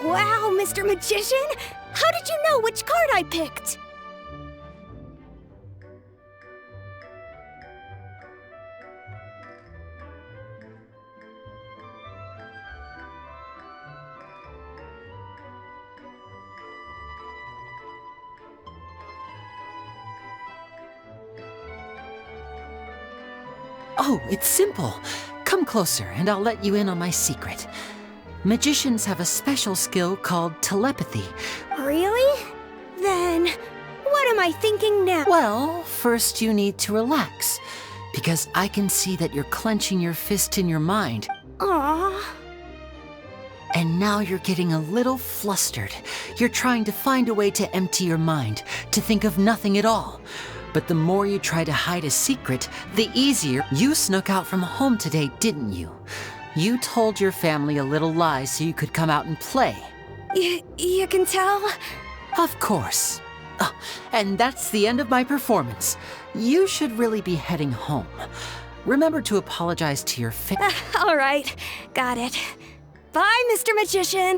Wow, Mr. Magician! How did you know which card I picked? Oh, it's simple. Come closer and I'll let you in on my secret. Magicians have a special skill called telepathy. Really? Then, what am I thinking now? Well, first you need to relax, because I can see that you're clenching your fist in your mind. Aww. And now you're getting a little flustered. You're trying to find a way to empty your mind, to think of nothing at all. But the more you try to hide a secret, the easier. You snuck out from home today, didn't you? You told your family a little lie so you could come out and play. You can tell? Of course. Oh, and that's the end of my performance. You should really be heading home. Remember to apologize to your All right, got it. Bye, Mr. Magician.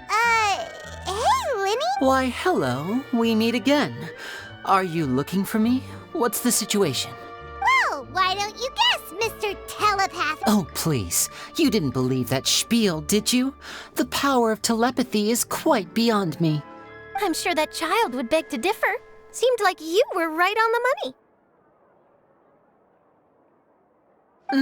Hey, Lenny? Why, hello. We meet again. Are you looking for me? What's the situation? Well, why don't you guess, Mr. Telepath? Oh, please. You didn't believe that spiel, did you? The power of telepathy is quite beyond me. I'm sure that child would beg to differ. Seemed like you were right on the money.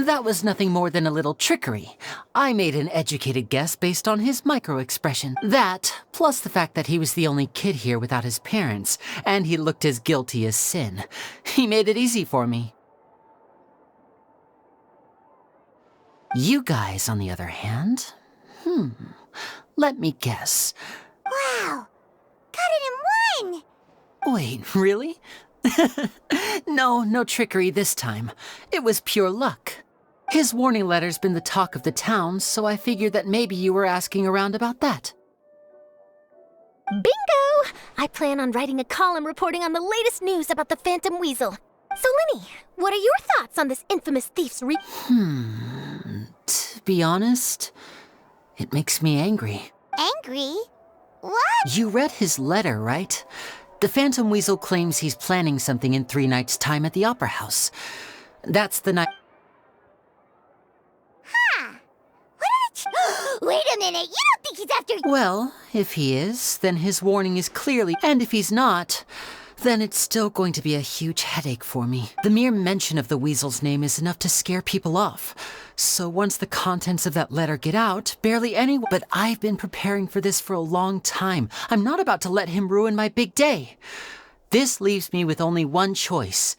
That was nothing more than a little trickery. I made an educated guess based on his micro-expression. That, plus the fact that he was the only kid here without his parents, and he looked as guilty as sin. He made it easy for me. You guys, on the other hand, let me guess. Wow, got it in one! Wait, really? No trickery this time. It was pure luck. His warning letter's been the talk of the town, so I figured that maybe you were asking around about that. Bingo! I plan on writing a column reporting on the latest news about the Phantom Weasel. So, Lenny, what are your thoughts on this infamous thief's To be honest, it makes me angry. Angry? What? You read his letter, right? The Phantom Weasel claims he's planning something in 3 nights' time at the Opera House. That's the night... Huh. What did it... Wait a minute, you don't think he's after... Well, if he is, then his warning is clearly... And if he's not, then it's still going to be a huge headache for me. The mere mention of the Weasel's name is enough to scare people off. So once the contents of that letter get out, barely anyone... But I've been preparing for this for a long time. I'm not about to let him ruin my big day. This leaves me with only one choice.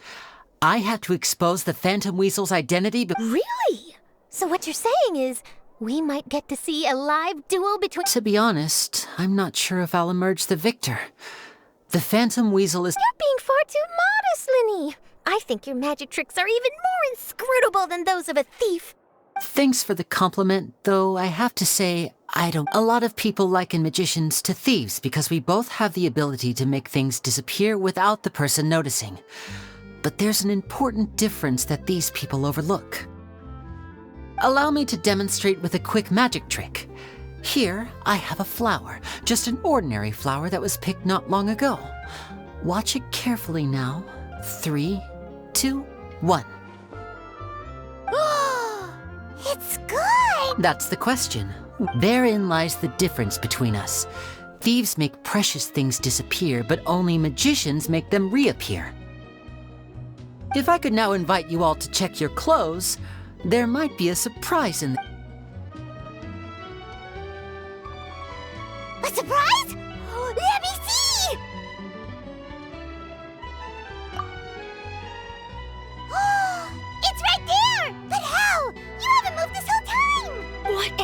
I have to expose the Phantom Weasel's identity... Really? So what you're saying is, we might get to see a live duel between... To be honest, I'm not sure if I'll emerge the victor. The Phantom Weasel is... You're being far too modest, Lenny. I think your magic tricks are even more inscrutable than those of a thief. Thanks for the compliment, though I have to say, I don't... A lot of people liken magicians to thieves because we both have the ability to make things disappear without the person noticing. But there's an important difference that these people overlook. Allow me to demonstrate with a quick magic trick. Here, I have a flower, just an ordinary flower that was picked not long ago. Watch it carefully now. 3, 2, 1. It's good! That's the question. Therein lies the difference between us. Thieves make precious things disappear, but only magicians make them reappear. If I could now invite you all to check your clothes, there might be a surprise in them. A surprise? Let me see! It's right there! But how? You haven't moved this whole time! What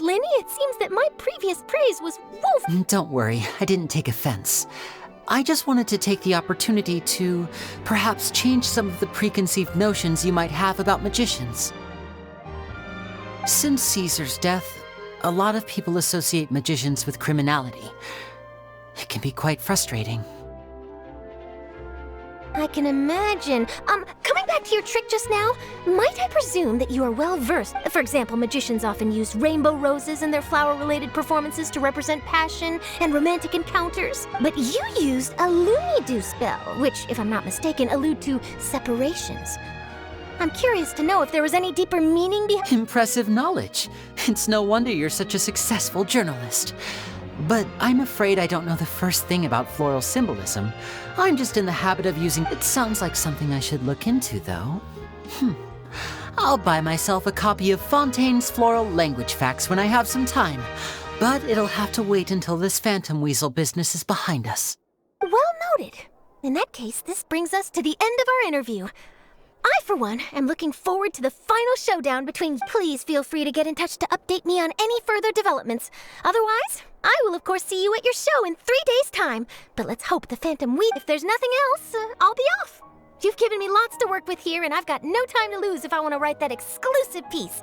Lenny. It seems that my previous praise was woeful. Don't worry, I didn't take offense. I just wanted to take the opportunity to perhaps change some of the preconceived notions you might have about magicians. Since Caesar's death, a lot of people associate magicians with criminality. It can be quite frustrating. I can imagine. Coming back to your trick just now, might I presume that you are well versed? For example, magicians often use rainbow roses in their flower-related performances to represent passion and romantic encounters. But you used a Looney-Doo spell, which, if I'm not mistaken, allude to separations. I'm curious to know if there was any deeper meaning behind— Impressive knowledge. It's no wonder you're such a successful journalist. But I'm afraid I don't know the first thing about floral symbolism. I'm just in the habit of using— It sounds like something I should look into, though. I'll buy myself a copy of Fontaine's Floral Language Facts when I have some time. But it'll have to wait until this phantom weasel business is behind us. Well noted. In that case, this brings us to the end of our interview. I, for one, am looking forward to the final showdown between— Please feel free to get in touch to update me on any further developments. Otherwise, I will of course see you at your show in 3 days' time. But let's hope the Phantom Weed— If there's nothing else, I'll be off. You've given me lots to work with here, and I've got no time to lose if I want to write that exclusive piece.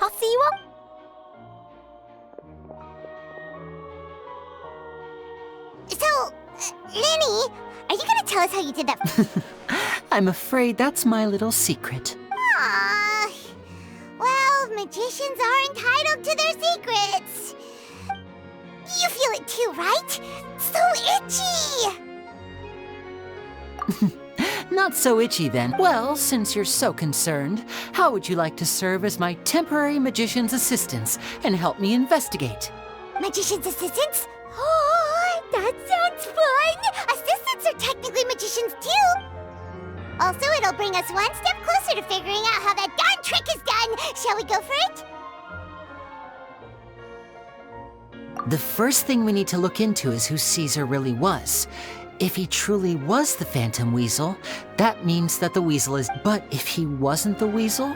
I'll see you all— So, Lenny, are you gonna tell us how you did that? I'm afraid that's my little secret. Aww. Well, magicians are entitled to their secrets. You feel it too, right? So itchy! Not so itchy then. Well, since you're so concerned, how would you like to serve as my temporary magician's assistants and help me investigate? Magician's assistants? Oh, that sounds fun! Assistants are technically magicians too! Also, it'll bring us one step closer to figuring out how that darn trick is done! Shall we go for it? The first thing we need to look into is who Caesar really was. If he truly was the Phantom Weasel, that means that the weasel is— But if he wasn't the weasel?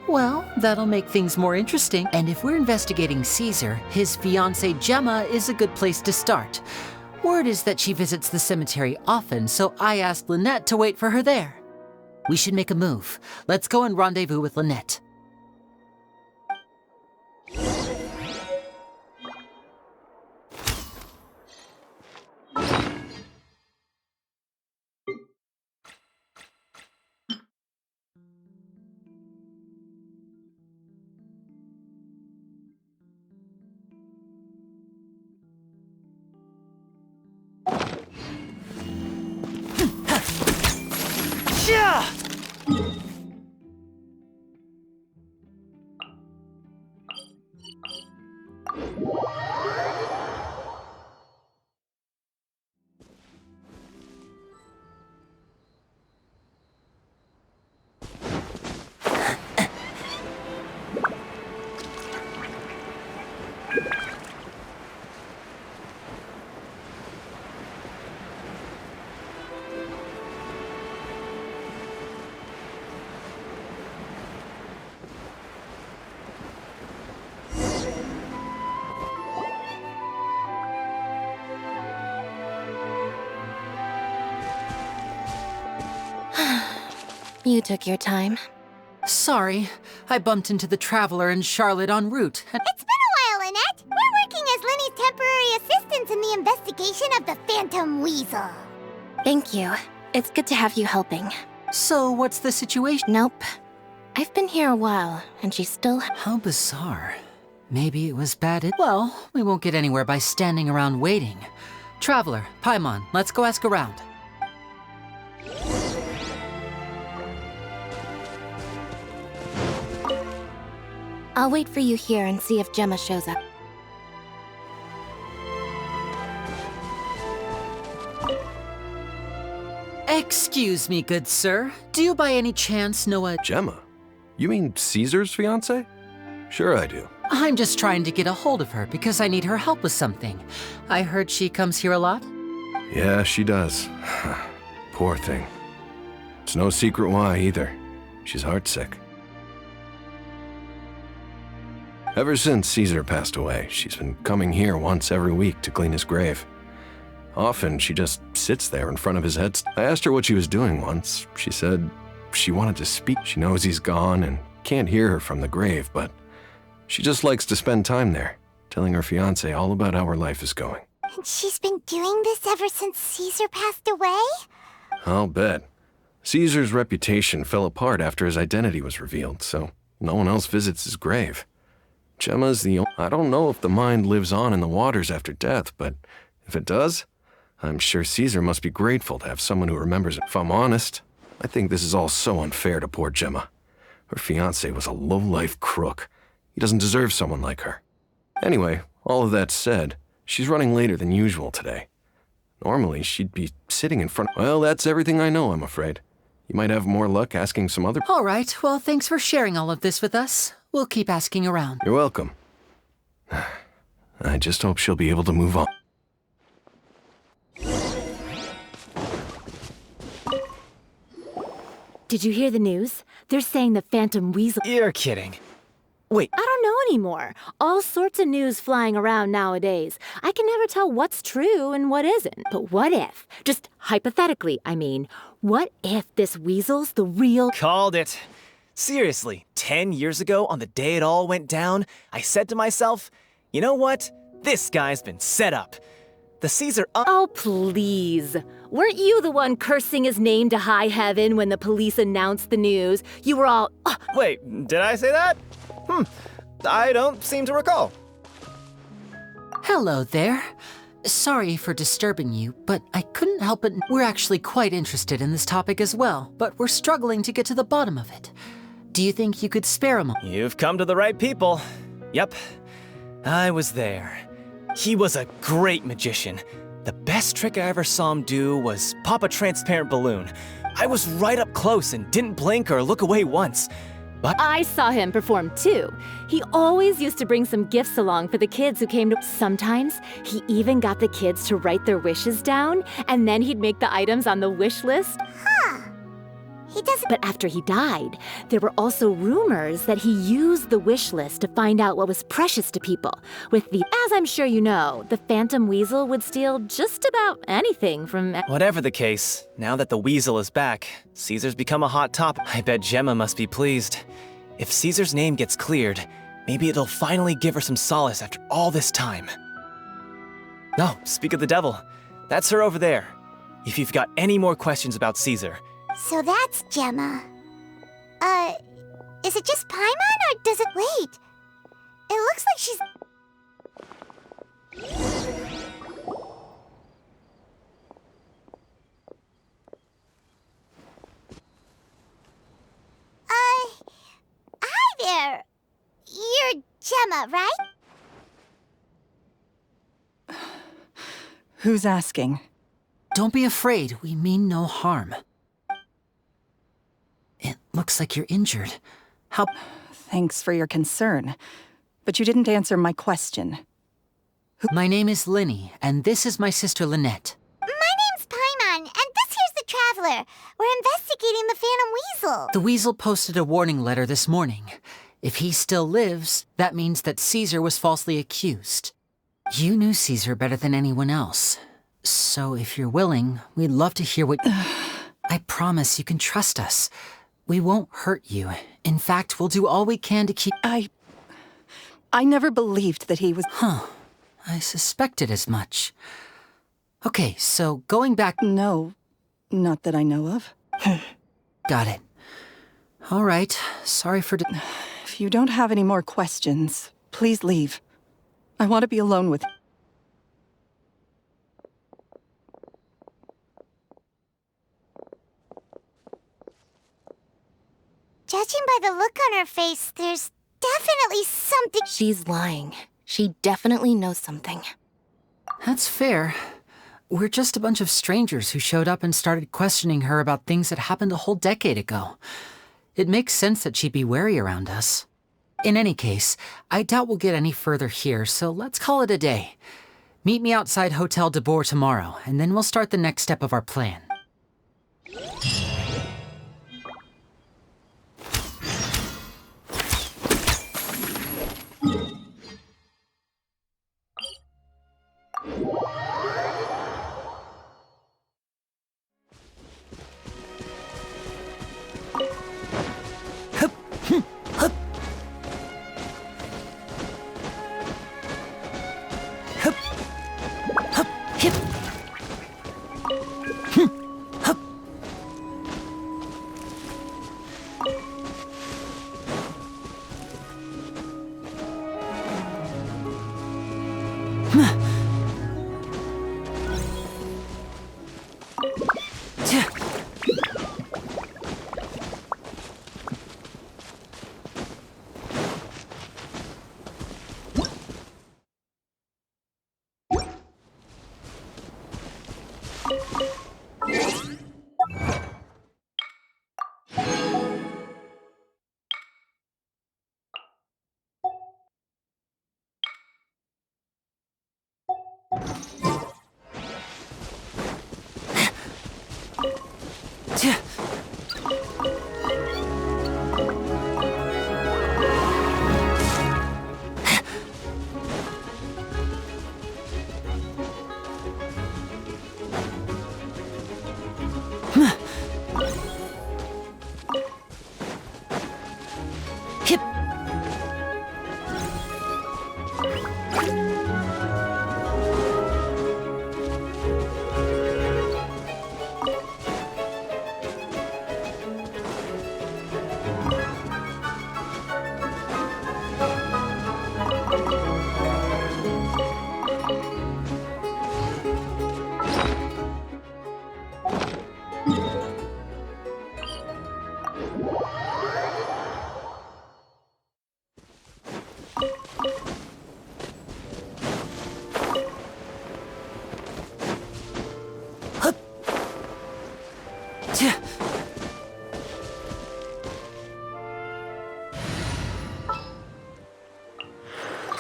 Well, that'll make things more interesting. And if we're investigating Caesar, his fiancée Gemma is a good place to start. Word is that she visits the cemetery often, so I asked Lynette to wait for her there. We should make a move. Let's go and rendezvous with Lynette. Yeah! You took your time. Sorry, I bumped into the Traveler and Charlotte en route. It's been a while, Lynette! We're working as Lenny's temporary assistants in the investigation of the Phantom Weasel. Thank you. It's good to have you helping. So, what's the situation? Nope. I've been here a while, and she's still— How bizarre. Maybe it was bad— Well, we won't get anywhere by standing around waiting. Traveler, Paimon, let's go ask around. I'll wait for you here and see if Gemma shows up. Excuse me, good sir. Do you by any chance know a— Gemma? You mean Caesar's fiancée? Sure I do. I'm just trying to get a hold of her because I need her help with something. I heard she comes here a lot. Yeah, she does. Poor thing. It's no secret why either. She's heartsick. Ever since Caesar passed away, she's been coming here once every week to clean his grave. Often, she just sits there in front of his head. I asked her what she was doing once. She said she wanted to speak. She knows he's gone and can't hear her from the grave, but she just likes to spend time there, telling her fiancé all about how her life is going. And she's been doing this ever since Caesar passed away? I'll bet. Caesar's reputation fell apart after his identity was revealed, so no one else visits his grave. Gemma's the only... I don't know if the mind lives on in the waters after death, but if it does, I'm sure Caesar must be grateful to have someone who remembers it. If I'm honest, I think this is all so unfair to poor Gemma. Her fiancé was a low-life crook. He doesn't deserve someone like her. Anyway, all of that said, she's running later than usual today. Normally, she'd be sitting in front... Well, that's everything I know, I'm afraid. You might have more luck asking some other... All right, well, thanks for sharing all of this with us. We'll keep asking around. You're welcome. I just hope she'll be able to move on. Did you hear the news? They're saying the Phantom Weasel... You're kidding. Wait, I don't know anymore. All sorts of news flying around nowadays. I can never tell what's true and what isn't. But what if, just hypothetically, I mean, what if this weasel's the real... called it. Seriously, 10 years ago, on the day it all went down, I said to myself, you know what? This guy's been set up. The Caesar... Oh, please. Weren't you the one cursing his name to high heaven when the police announced the news? You were all... Wait, did I say that? I don't seem to recall. Hello there. Sorry for disturbing you, but I couldn't help it. We're actually quite interested in this topic as well, but we're struggling to get to the bottom of it. Do you think you could spare a moment? You've come to the right people. Yep, I was there. He was a great magician. The best trick I ever saw him do was pop a transparent balloon. I was right up close and didn't blink or look away once. But I saw him perform too. He always used to bring some gifts along for the kids who came to... Sometimes, he even got the kids to write their wishes down, and then he'd make the items on the wish list. Huh. He doesn't... But after he died, there were also rumors that he used the wish list to find out what was precious to people. As I'm sure you know, the Phantom Weasel would steal just about anything from... whatever the case, now that the Weasel is back, Caesar's become a hot topic. I bet Gemma must be pleased. If Caesar's name gets cleared, maybe it'll finally give her some solace after all this time. No, speak of the devil. That's her over there. If you've got any more questions about Caesar... So that's Gemma. Is it just Paimon, or does it... Wait. It looks like she's... Hi there. You're Gemma, right? Who's asking? Don't be afraid, we mean no harm. It looks like you're injured. How... Thanks for your concern, but you didn't answer my question. My name is Linny, and this is my sister Lynette. My name's Paimon, and this here's the Traveler. We're investigating the Phantom Weasel. The Weasel posted a warning letter this morning. If he still lives, that means that Caesar was falsely accused. You knew Caesar better than anyone else. So if you're willing, we'd love to hear what... I promise you can trust us. We won't hurt you. In fact, we'll do all we can to keep... I never believed that he was... Huh. I suspected as much. Okay, so going back... No, not that I know of. Got it. All right, sorry for... If you don't have any more questions, please leave. I want to be alone with... Judging by the look on her face, there's definitely something... She's lying. She definitely knows something. That's fair. We're just a bunch of strangers who showed up and started questioning her about things that happened a whole decade ago. It makes sense that she'd be wary around us. In any case, I doubt we'll get any further here, so let's call it a day. Meet me outside Hotel de Boer tomorrow, and then we'll start the next step of our plan.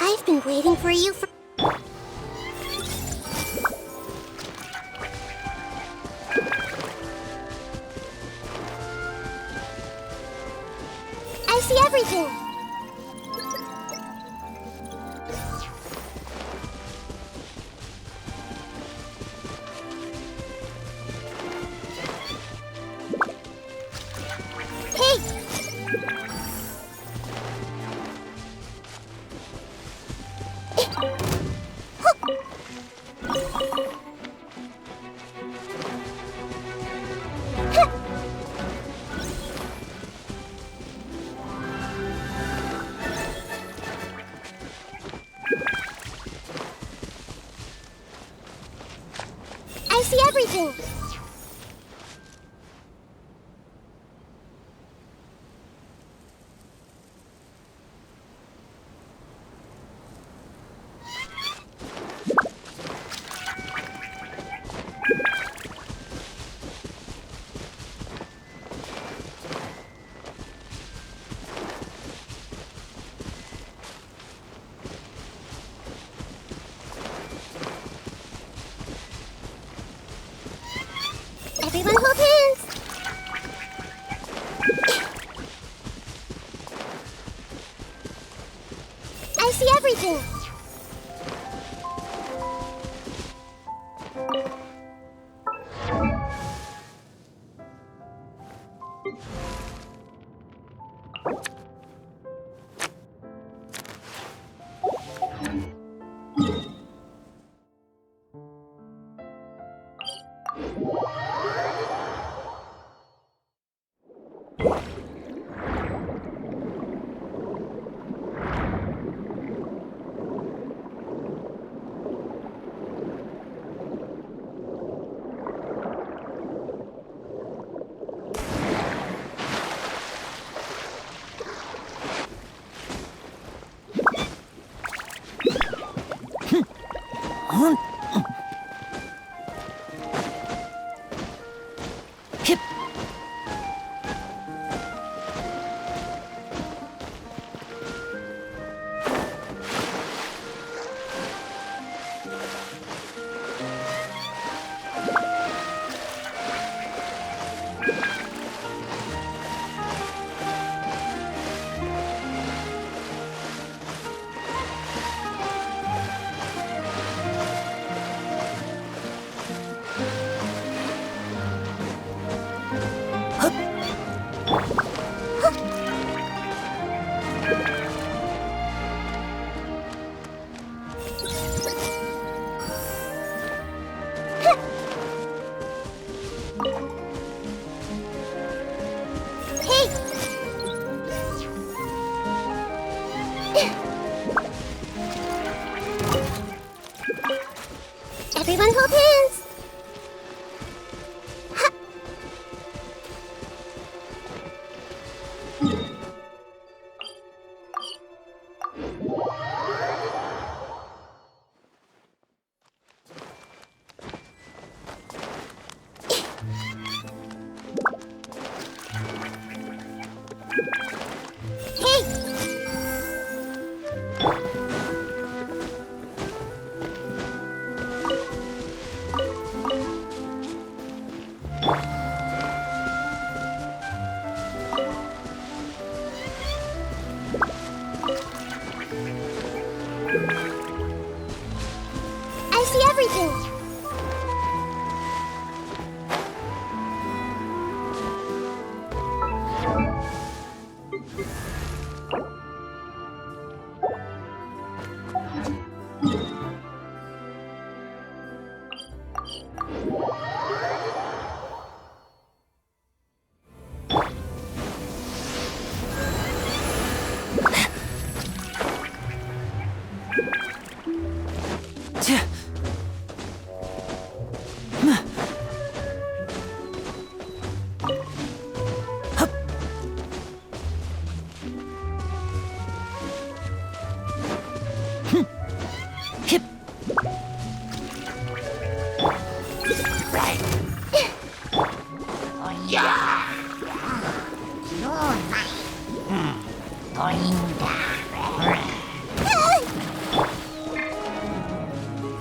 I've been waiting for you for... I see everything! I see everything! Everyone hold hands! I see everything!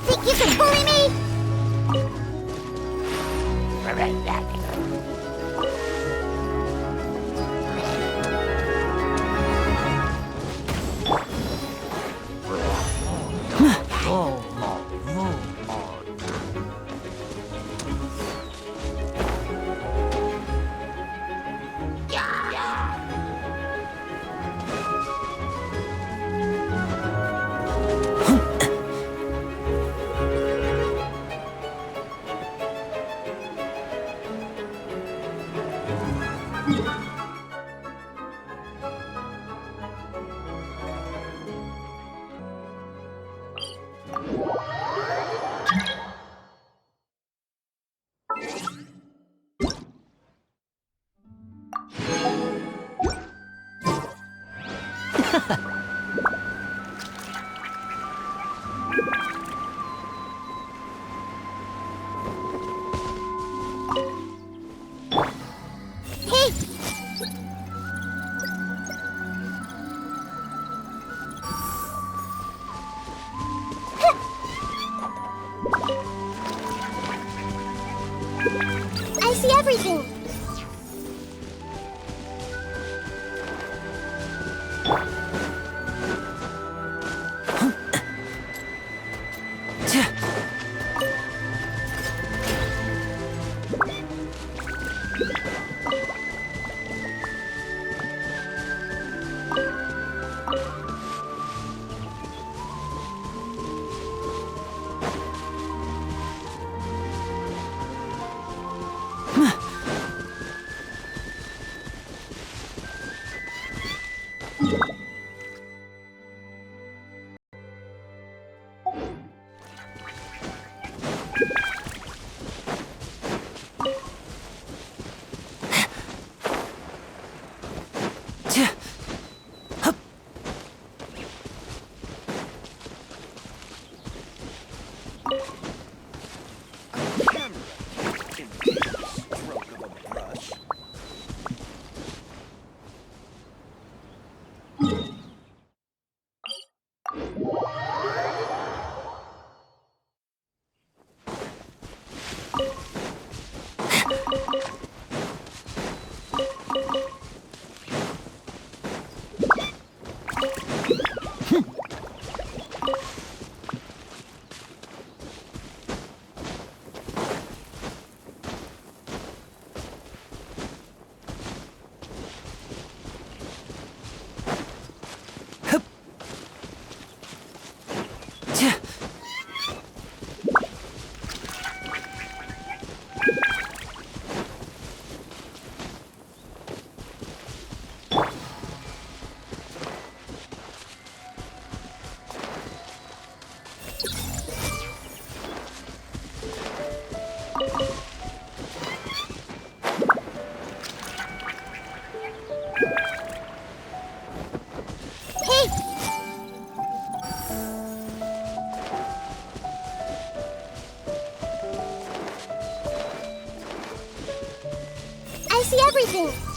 Think you can bully me? I see everything. I see everything.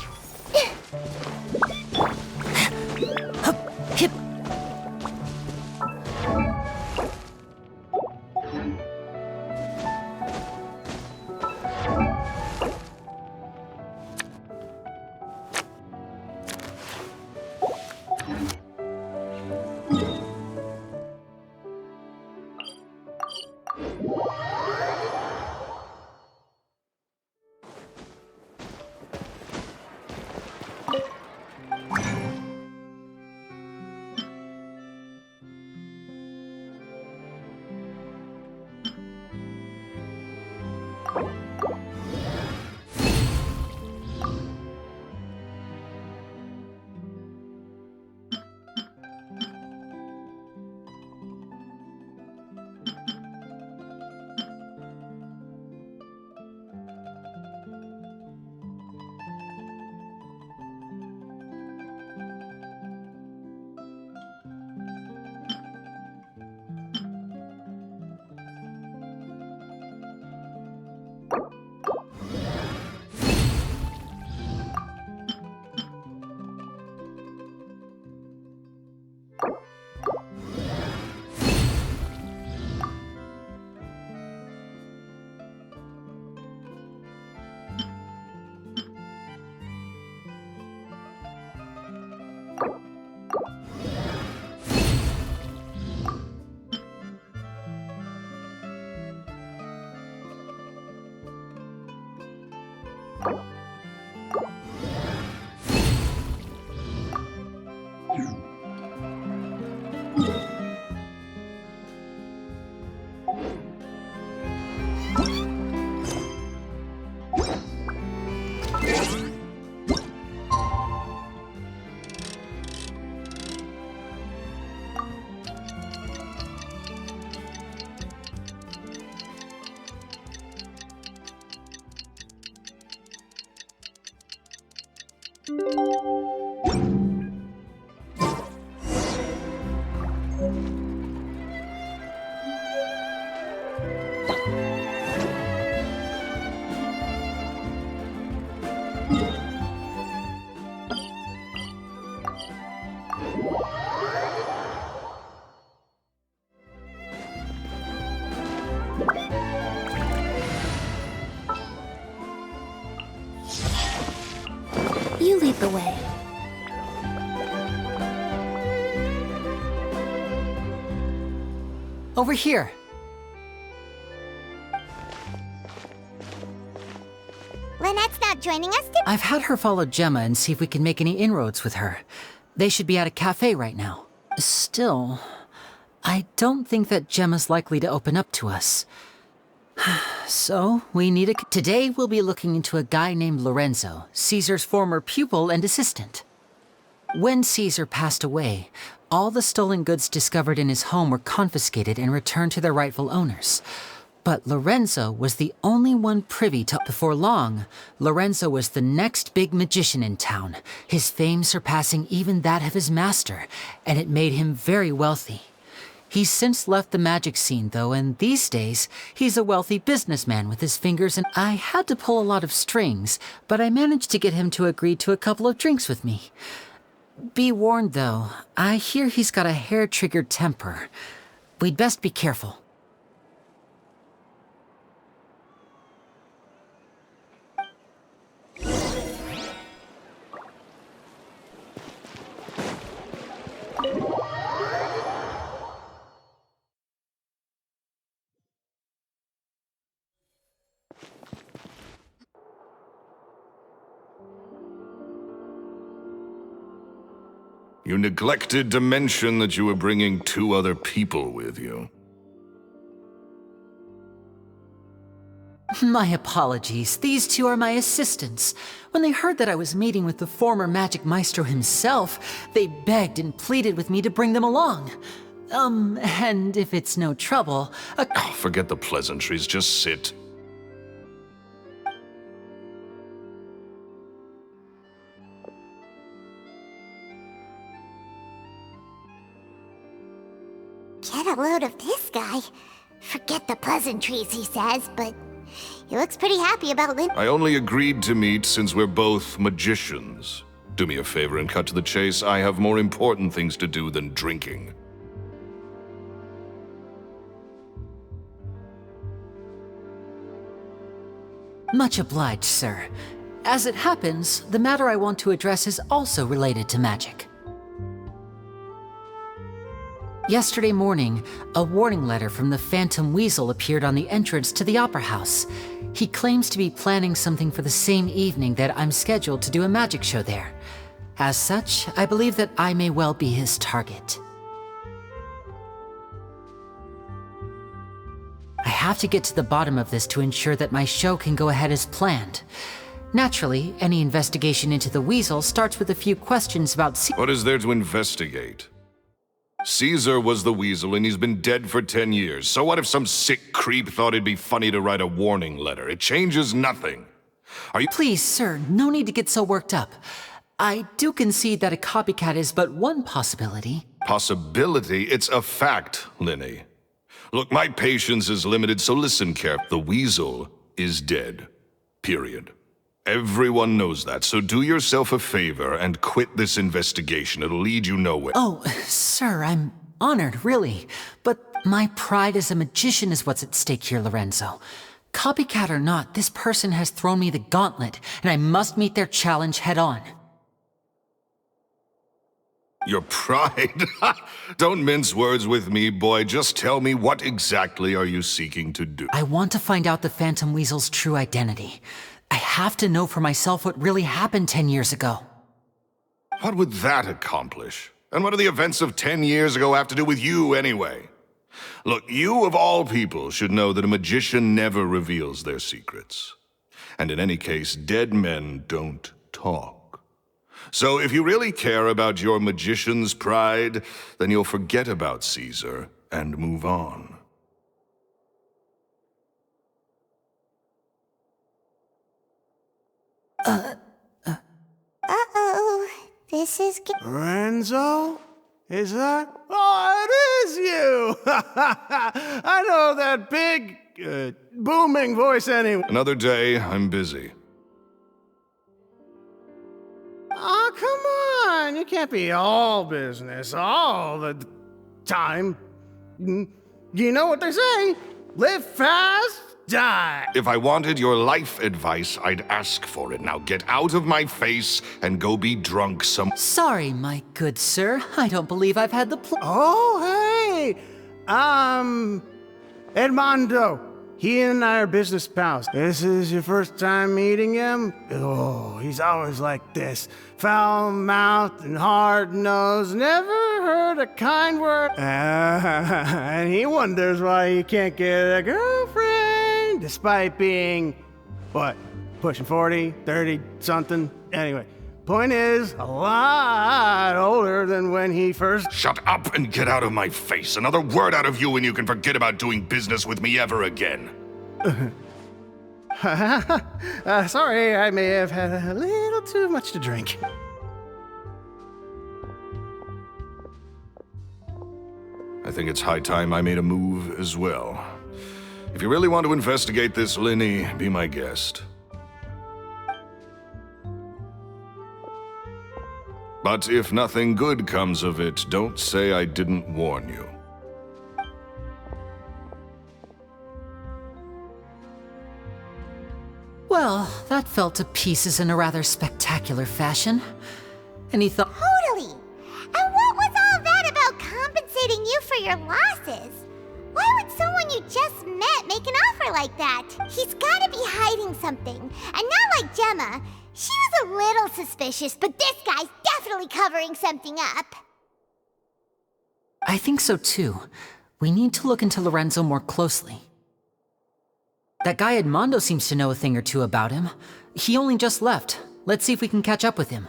You lead the way. Over here. Lynette's not joining us today. I've had her follow Gemma and see if we can make any inroads with her. They should be at a cafe right now. Still, I don't think that Gemma's likely to open up to us. So, we need a... Today, we'll be looking into a guy named Lorenzo, Caesar's former pupil and assistant. When Caesar passed away, all the stolen goods discovered in his home were confiscated and returned to their rightful owners. But Lorenzo was the only one privy to... Before long, Lorenzo was the next big magician in town, his fame surpassing even that of his master, and it made him very wealthy. He's since left the magic scene, though, and these days, he's a wealthy businessman with his fingers, and I had to pull a lot of strings, but I managed to get him to agree to a couple of drinks with me. Be warned, though, I hear he's got a hair-triggered temper. We'd best be careful. You neglected to mention that you were bringing 2 other people with you. My apologies. These 2 are my assistants. When they heard that I was meeting with the former magic maestro himself, they begged and pleaded with me to bring them along. And if it's no trouble... Oh, forget the pleasantries, just sit. Get a load of this guy. Forget the pleasantries, he says, but he looks pretty happy about Lynn. I only agreed to meet since we're both magicians. Do me a favor and cut to the chase. I have more important things to do than drinking. Much obliged, sir. As it happens, the matter I want to address is also related to magic. Yesterday morning, a warning letter from the Phantom Weasel appeared on the entrance to the Opera House. He claims to be planning something for the same evening that I'm scheduled to do a magic show there. As such, I believe that I may well be his target. I have to get to the bottom of this to ensure that my show can go ahead as planned. Naturally, any investigation into the Weasel starts with a few questions about What is there to investigate? Caesar was the Weasel and he's been dead for 10 years. So what if some sick creep thought it'd be funny to write a warning letter? It changes nothing. Are you— Please, sir, no need to get so worked up. I do concede that a copycat is but one possibility. Possibility? It's a fact, Linny. Look, my patience is limited, so listen carefully. The Weasel is dead. Period. Everyone knows that, so do yourself a favor and quit this investigation. It'll lead you nowhere. Oh, sir, I'm honored, really. But my pride as a magician is what's at stake here, Lorenzo. Copycat or not, this person has thrown me the gauntlet, and I must meet their challenge head-on. Your pride? Don't mince words with me, boy. Just tell me, what exactly are you seeking to do? I want to find out the Phantom Weasel's true identity. I have to know for myself what really happened 10 years ago. What would that accomplish? And what do the events of 10 years ago have to do with you, anyway? Look, you of all people should know that a magician never reveals their secrets. And in any case, dead men don't talk. So if you really care about your magician's pride, then you'll forget about Caesar and move on. Uh-oh. This is Lorenzo? Is that? Oh, it is you! I know that big, booming voice anyway. Another day, I'm busy. Oh, come on! You can't be all business all the time. You know what they say? Live fast, die. If I wanted your life advice, I'd ask for it. Now get out of my face and go be drunk some. Sorry, my good sir. I don't believe I've had the Oh, hey! Edmondo. He and I are business pals. This is your first time meeting him? Oh, he's always like this. Foul-mouthed and hard-nosed, never heard a kind word. And he wonders why he can't get a girlfriend, despite being, what, pushing 40, 30, something? Anyway, point is, a lot older than when he first... Shut up and get out of my face. Another word out of you and you can forget about doing business with me ever again. Sorry, I may have had a little too much to drink. I think it's high time I made a move as well. If you really want to investigate this, Linny, be my guest. But if nothing good comes of it, don't say I didn't warn you. Well, that fell to pieces in a rather spectacular fashion. Any thought? Totally. And what was all that about compensating you for your losses? Why would someone you just met make an offer like that? He's gotta be hiding something. And not like Gemma. She was a little suspicious, but this guy's definitely covering something up. I think so too. We need to look into Lorenzo more closely. That guy Edmondo seems to know a thing or two about him. He only just left. Let's see if we can catch up with him.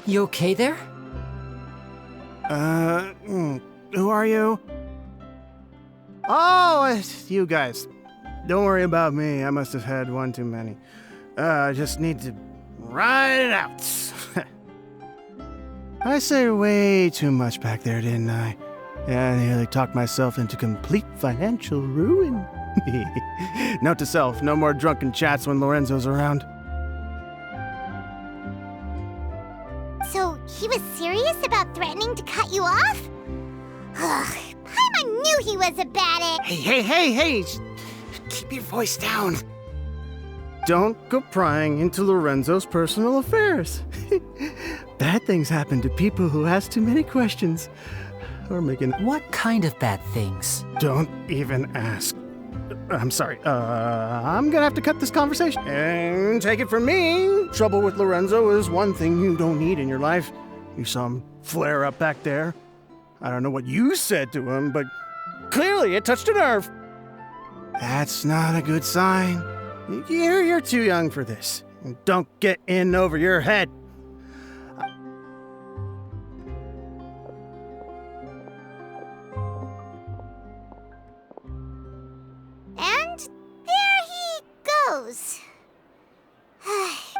You okay there? Who are you? Oh, it's you guys. Don't worry about me. I must have had one too many. I just need to ride it out. I said way too much back there, didn't I? Yeah, I nearly talked myself into complete financial ruin. Note to self, no more drunken chats when Lorenzo's around. So, he was serious about threatening to cut you off? Ugh, Paimon knew he was a bad egg. Hey! Keep your voice down. Don't go prying into Lorenzo's personal affairs. Bad things happen to people who ask too many questions. Or making... What kind of bad things? Don't even ask. I'm sorry. I'm gonna have to cut this conversation. And take it from me, trouble with Lorenzo is one thing you don't need in your life. You saw him flare up back there. I don't know what you said to him, but clearly it touched a nerve. That's not a good sign. You're too young for this. Don't get in over your head. And there he goes.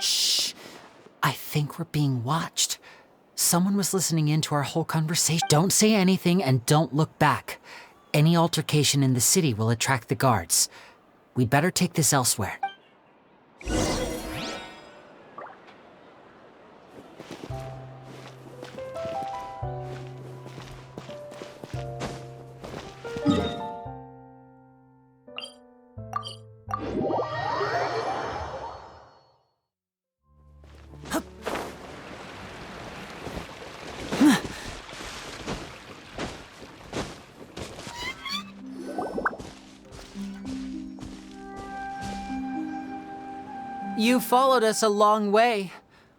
Shh. I think we're being watched. Someone was listening in to our whole conversation. Don't say anything and don't look back. Any altercation in the city will attract the guards. We'd better take this elsewhere. You followed us a long way.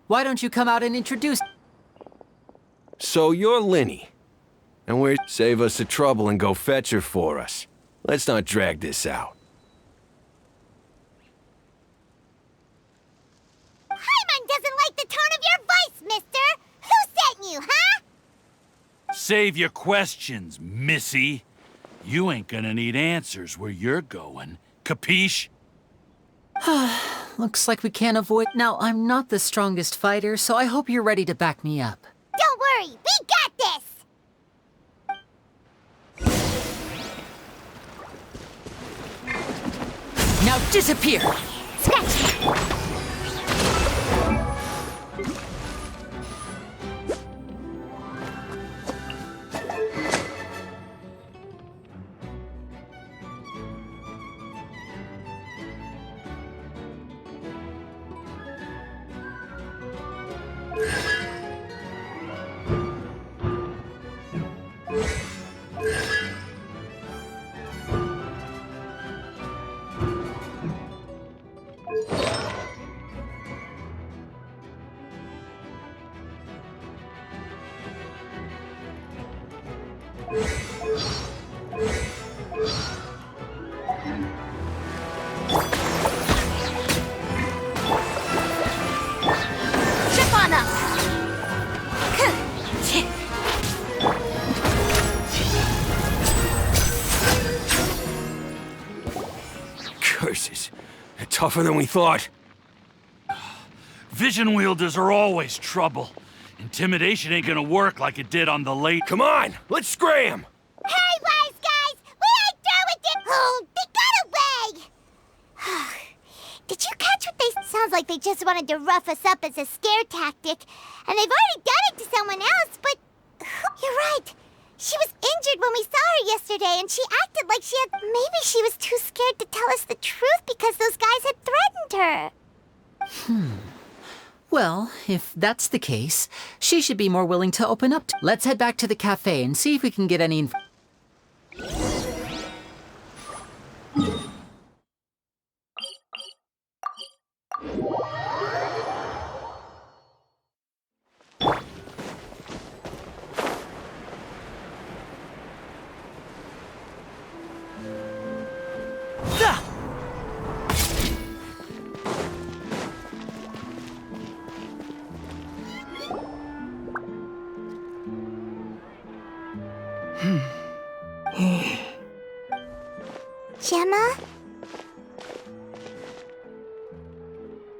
Why don't you come out and introduce... So you're Linny. And we're save us the trouble and go fetch her for us. Let's not drag this out. Paimon doesn't like the tone of your voice, mister! Who sent you, huh? Save your questions, missy. You ain't gonna need answers where you're going. Capiche? Looks like we can't avoid. Now, I'm not the strongest fighter, so I hope you're ready to back me up. Don't worry, we got this! Now disappear! Scratch! Curses. They're tougher than we thought. Vision wielders are always trouble. Intimidation ain't gonna work like it did on the late... Come on, let's scram! Hey, wise guys! We ain't through with it! Oh, they got away! Did you catch what they... Sounds like they just wanted to rough us up as a scare tactic. And they've already done it to someone else, but... You're right. She was injured when we saw her yesterday, and she acted like she had... Maybe she was too scared to tell us the truth because those guys had threatened her. Well, if that's the case, she should be more willing to open up. Let's head back to the cafe and see if we can get any Gemma?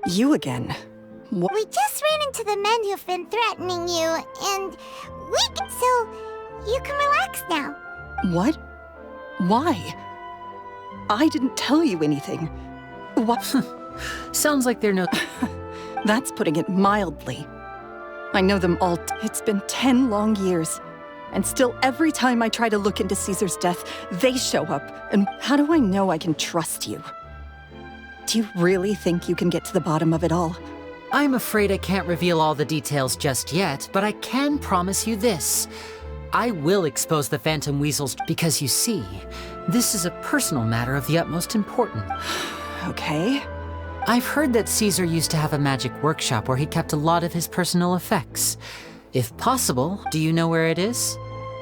You again? What? We just ran into the men who've been threatening you, and so you can relax now. What? Why? I didn't tell you anything. What? Sounds like they're no... That's putting it mildly. I know them all. It's been 10 long years. And still, every time I try to look into Caesar's death, they show up. And how do I know I can trust you? Do you really think you can get to the bottom of it all? I'm afraid I can't reveal all the details just yet, but I can promise you this. I will expose the Phantom Weasels because, you see, this is a personal matter of the utmost importance. Okay. I've heard that Caesar used to have a magic workshop where he kept a lot of his personal effects. If possible, do you know where it is?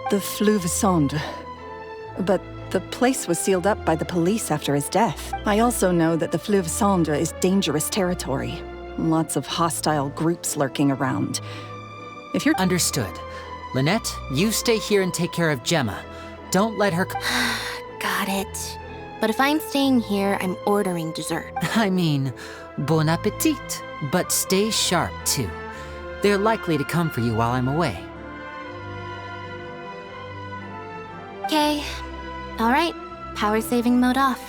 The Fleuve Sonde. But the place was sealed up by the police after his death. I also know that the Fleuve Sonde is dangerous territory. Lots of hostile groups lurking around. If you're... Understood. Lynette, you stay here and take care of Gemma. Don't let her... Got it. But if I'm staying here, I'm ordering dessert. I mean, bon appetit. But stay sharp, too. They're likely to come for you while I'm away. Okay. All right. Power saving mode off.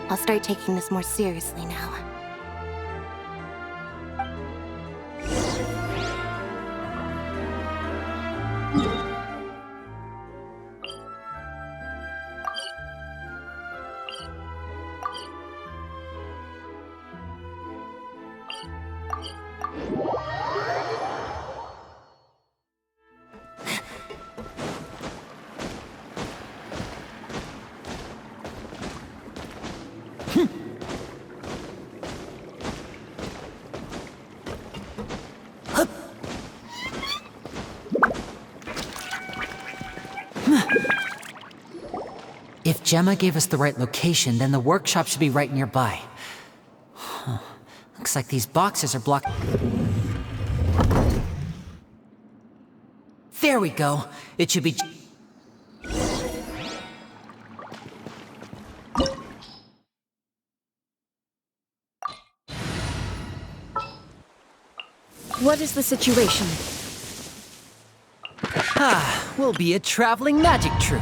I'll start taking this more seriously now. Gemma gave us the right location, then the workshop should be right nearby. Huh. Looks like these boxes are blocked. There we go. It should be... What is the situation? Ah, we'll be a traveling magic troupe.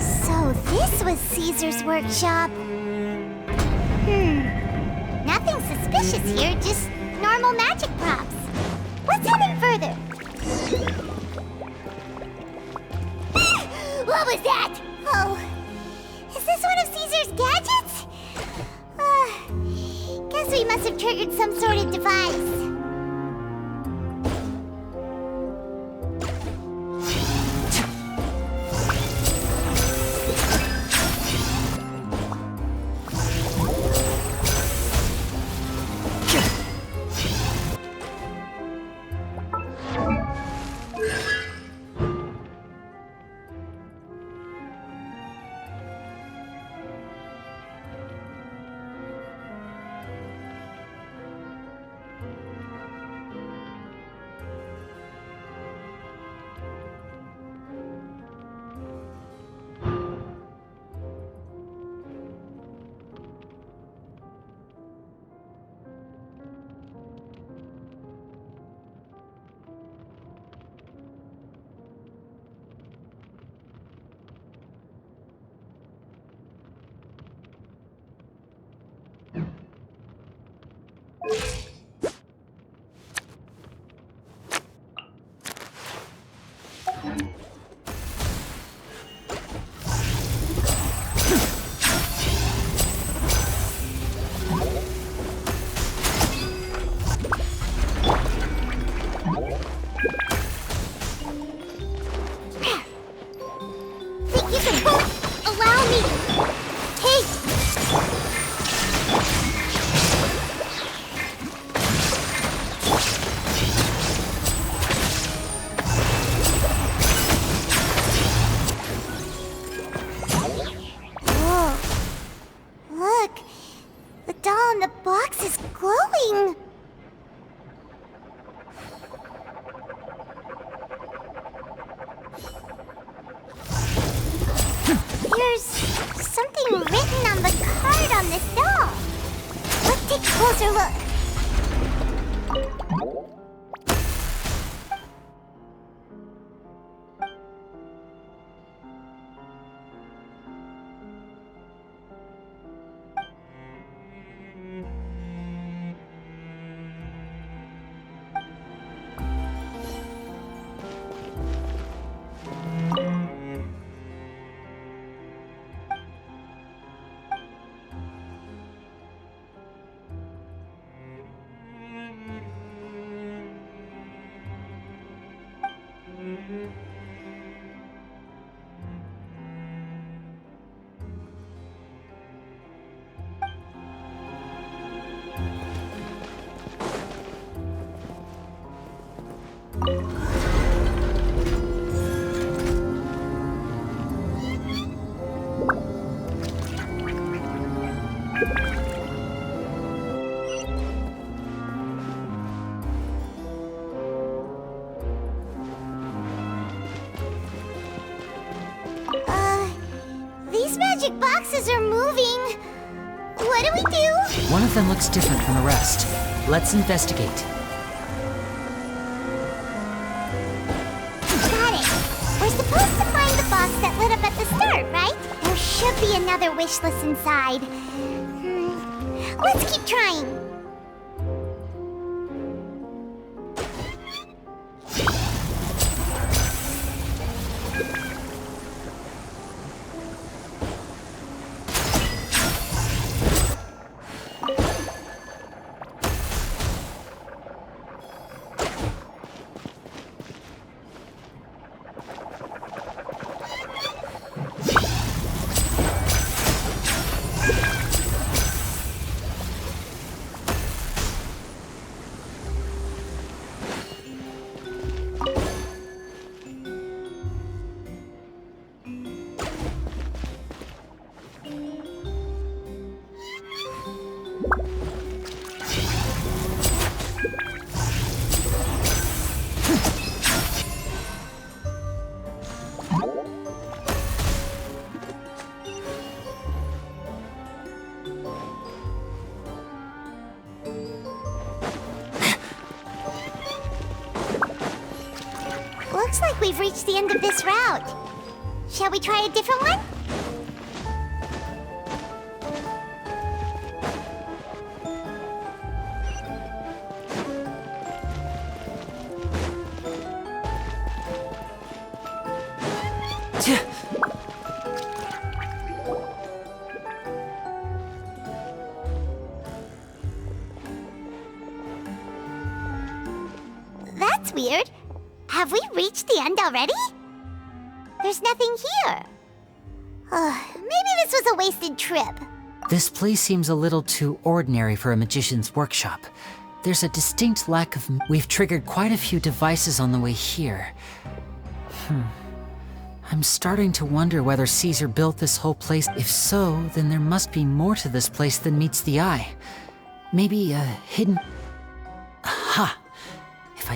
So this was Caesar's workshop. Nothing suspicious here, just normal magic props. What's hidden further? What was that? Oh, is this one of Caesar's gadgets? Guess we must have triggered some sort of device. There's something written on the card on this doll. Let's take a closer look. These magic boxes are moving. What do we do? One of them looks different from the rest. Let's investigate. Got it. We're supposed to find the box that lit up at the start, right? There should be another wish list inside. Let's keep trying. Looks like we've reached the end of this route. Shall we try a different one? That's weird. Have we reached the end already? There's nothing here. Maybe this was a wasted trip. This place seems a little too ordinary for a magician's workshop. There's a distinct lack of... We've triggered quite a few devices on the way here. I'm starting to wonder whether Caesar built this whole place. If so, then there must be more to this place than meets the eye. Maybe a hidden... Aha! If I...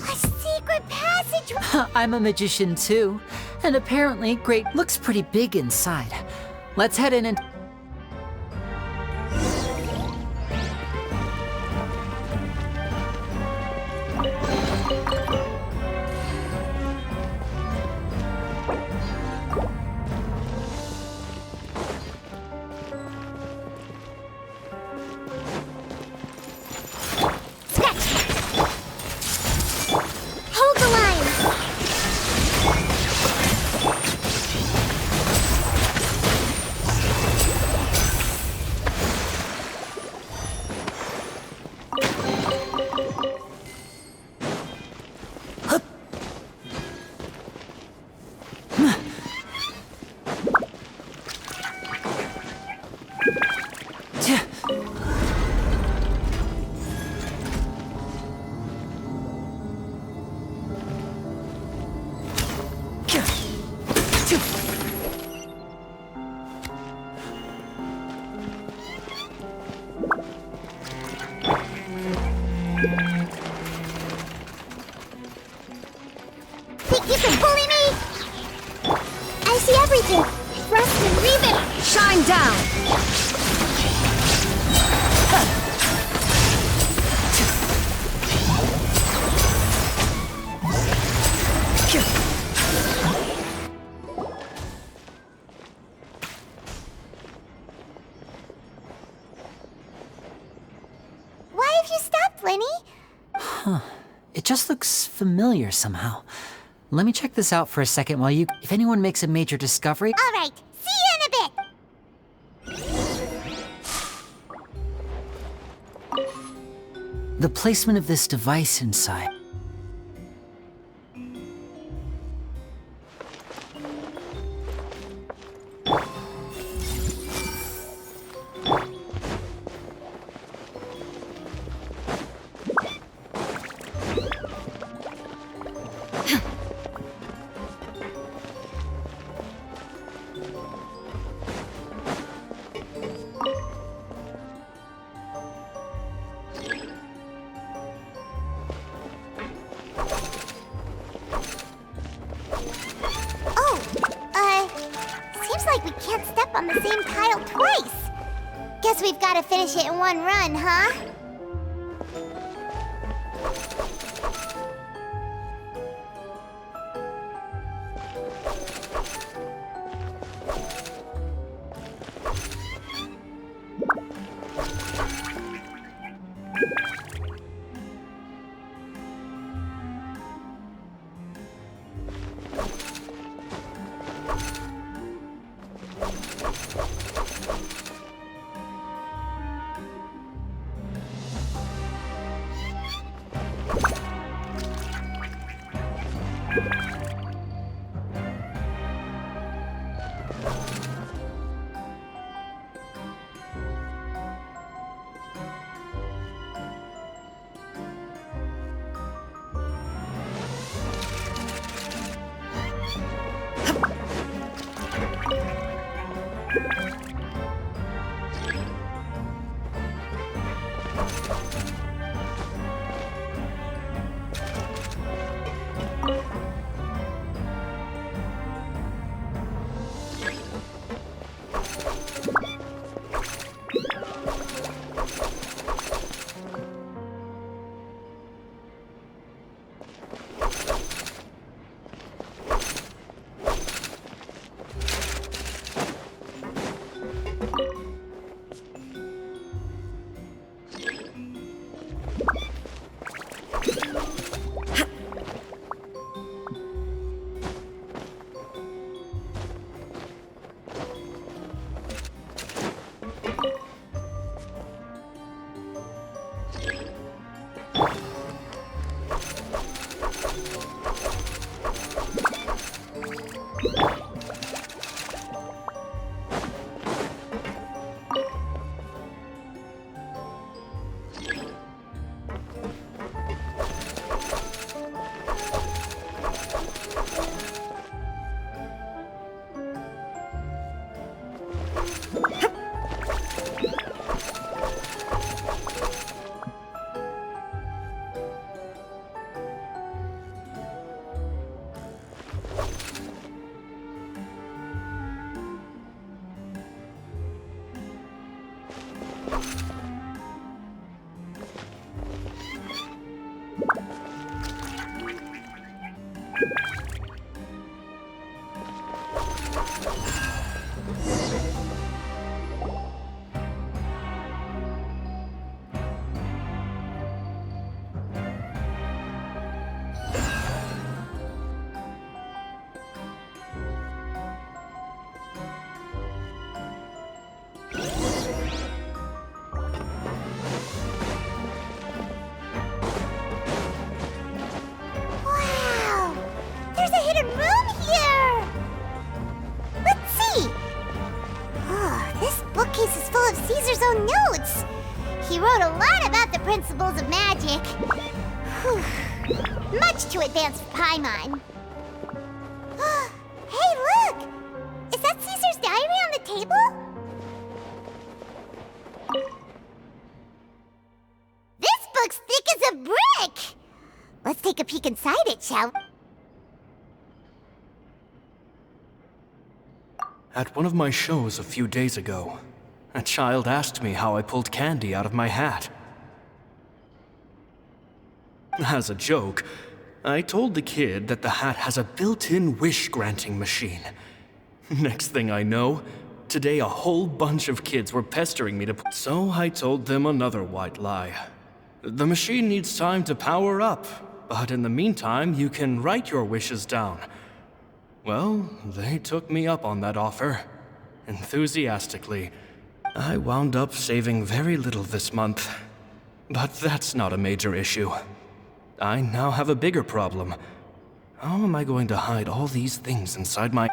A secret passage! I'm a magician too, and apparently great looks pretty big inside. Let's head in and... Hold the line! Think you can bully me? I see everything. Thrust and reave it. Shine down. Why have you stopped, Lenny? It just looks familiar somehow. Let me check this out for a second while you... If anyone makes a major discovery... All right, see you in a bit. The placement of this device inside... Seems like we can't step on the same tile twice. Guess we've got to finish it in one run, huh? He wrote a lot about the principles of magic. Whew. Much too advanced for Paimon. Hey, look! Is that Caesar's diary on the table? This book's thick as a brick! Let's take a peek inside it, shall we? At one of my shows a few days ago, a child asked me how I pulled candy out of my hat. As a joke, I told the kid that the hat has a built-in wish-granting machine. Next thing I know, today a whole bunch of kids were pestering me to so I told them another white lie. The machine needs time to power up, but in the meantime, you can write your wishes down. Well, they took me up on that offer. Enthusiastically. I wound up saving very little this month. But that's not a major issue. I now have a bigger problem. How am I going to hide all these things inside my...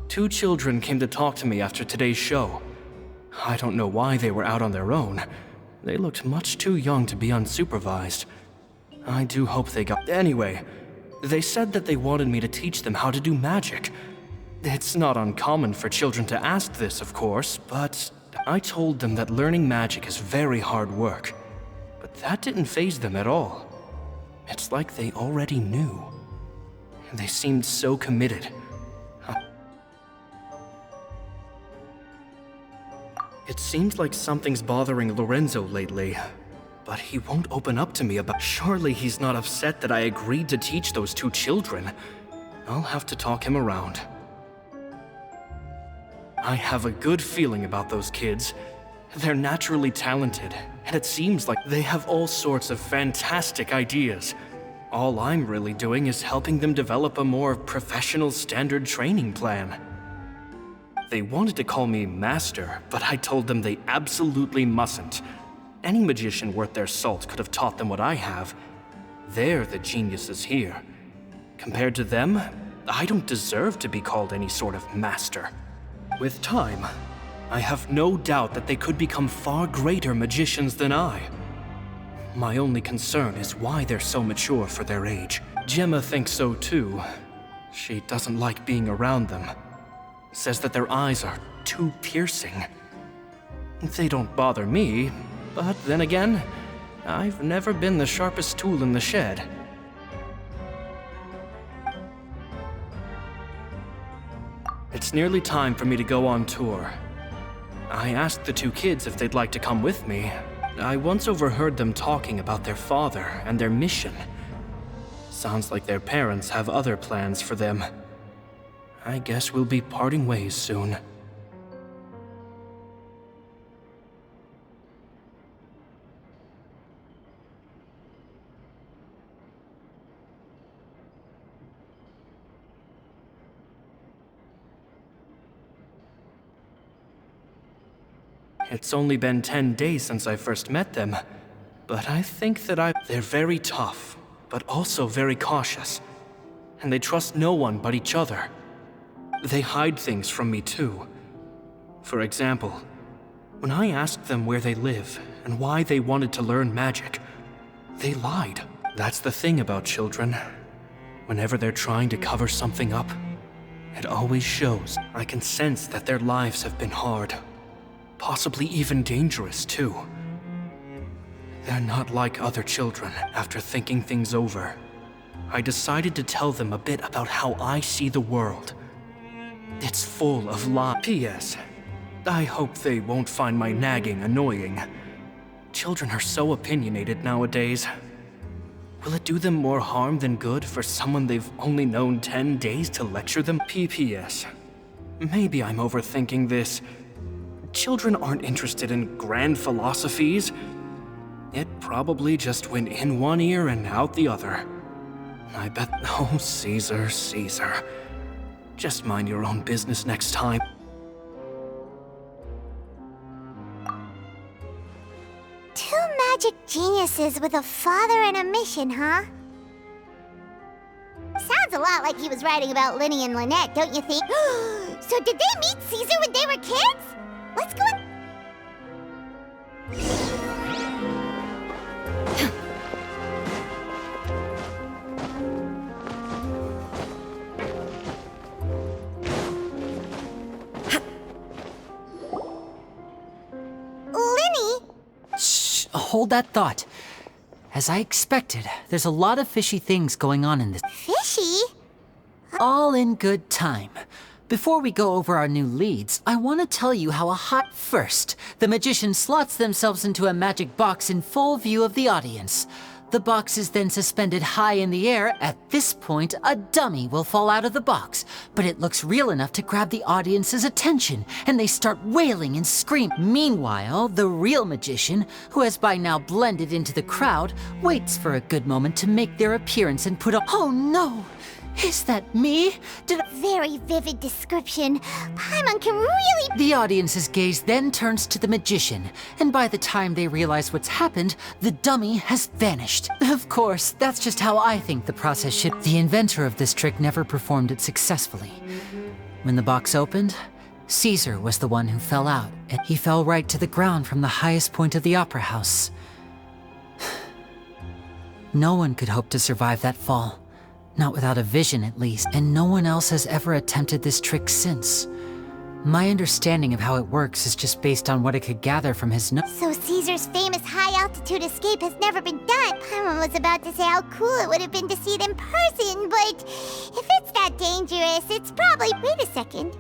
Two children came to talk to me after today's show. I don't know why they were out on their own. They looked much too young to be unsupervised. I do hope they got... Anyway, they said that they wanted me to teach them how to do magic. It's not uncommon for children to ask this, of course, but I told them that learning magic is very hard work. But that didn't faze them at all. It's like they already knew. They seemed so committed. It seems like something's bothering Lorenzo lately. But he won't open up to me about... Surely he's not upset that I agreed to teach those two children. I'll have to talk him around. I have a good feeling about those kids. They're naturally talented, and it seems like they have all sorts of fantastic ideas. All I'm really doing is helping them develop a more professional standard training plan. They wanted to call me Master, but I told them they absolutely mustn't. Any magician worth their salt could have taught them what I have. They're the geniuses here. Compared to them, I don't deserve to be called any sort of master. With time, I have no doubt that they could become far greater magicians than I. My only concern is why they're so mature for their age. Gemma thinks so too. She doesn't like being around them. Says that their eyes are too piercing. They don't bother me. But then again, I've never been the sharpest tool in the shed. It's nearly time for me to go on tour. I asked the two kids if they'd like to come with me. I once overheard them talking about their father and their mission. Sounds like their parents have other plans for them. I guess we'll be parting ways soon. It's only been 10 days since I first met them, but I think that they're very tough, but also very cautious, and they trust no one but each other. They hide things from me too. For example, when I asked them where they live and why they wanted to learn magic, they lied. That's the thing about children. Whenever they're trying to cover something up, it always shows. I can sense that their lives have been hard. Possibly even dangerous, too. They're not like other children. After thinking things over, I decided to tell them a bit about how I see the world. It's full of lies. P.S. I hope they won't find my nagging annoying. Children are so opinionated nowadays. Will it do them more harm than good for someone they've only known 10 days to lecture them? P.P.S. Maybe I'm overthinking this. Children aren't interested in grand philosophies. It probably just went in one ear and out the other. I bet... Oh, Caesar, Caesar. Just mind your own business next time. Two magic geniuses with a father and a mission, huh? Sounds a lot like he was writing about Linny and Lynette, don't you think? So did they meet Caesar when they were kids? Let's go in. Hold that thought. As I expected, there's a lot of fishy things going on in this. Fishy? All in good time. Before we go over our new leads, I want to tell you how First, the magician slots themselves into a magic box in full view of the audience. The box is then suspended high in the air. At this point, a dummy will fall out of the box, but it looks real enough to grab the audience's attention, and they start wailing and screaming. Meanwhile, the real magician, who has by now blended into the crowd, waits for a good moment to make their appearance and put up. Oh no! Is that me? Very vivid description. Paimon can really... The audience's gaze then turns to the magician, and by the time they realize what's happened, the dummy has vanished. Of course, that's just how I think the process should... The inventor of this trick never performed it successfully. When the box opened, Caesar was the one who fell out, and he fell right to the ground from the highest point of the opera house. No one could hope to survive that fall. Not without a vision, at least, and no one else has ever attempted this trick since. My understanding of how it works is just based on what I could gather from his notes. So Caesar's famous high-altitude escape has never been done. Paimon was about to say how cool it would have been to see it in person, but if it's that dangerous, it's probably... Wait a second.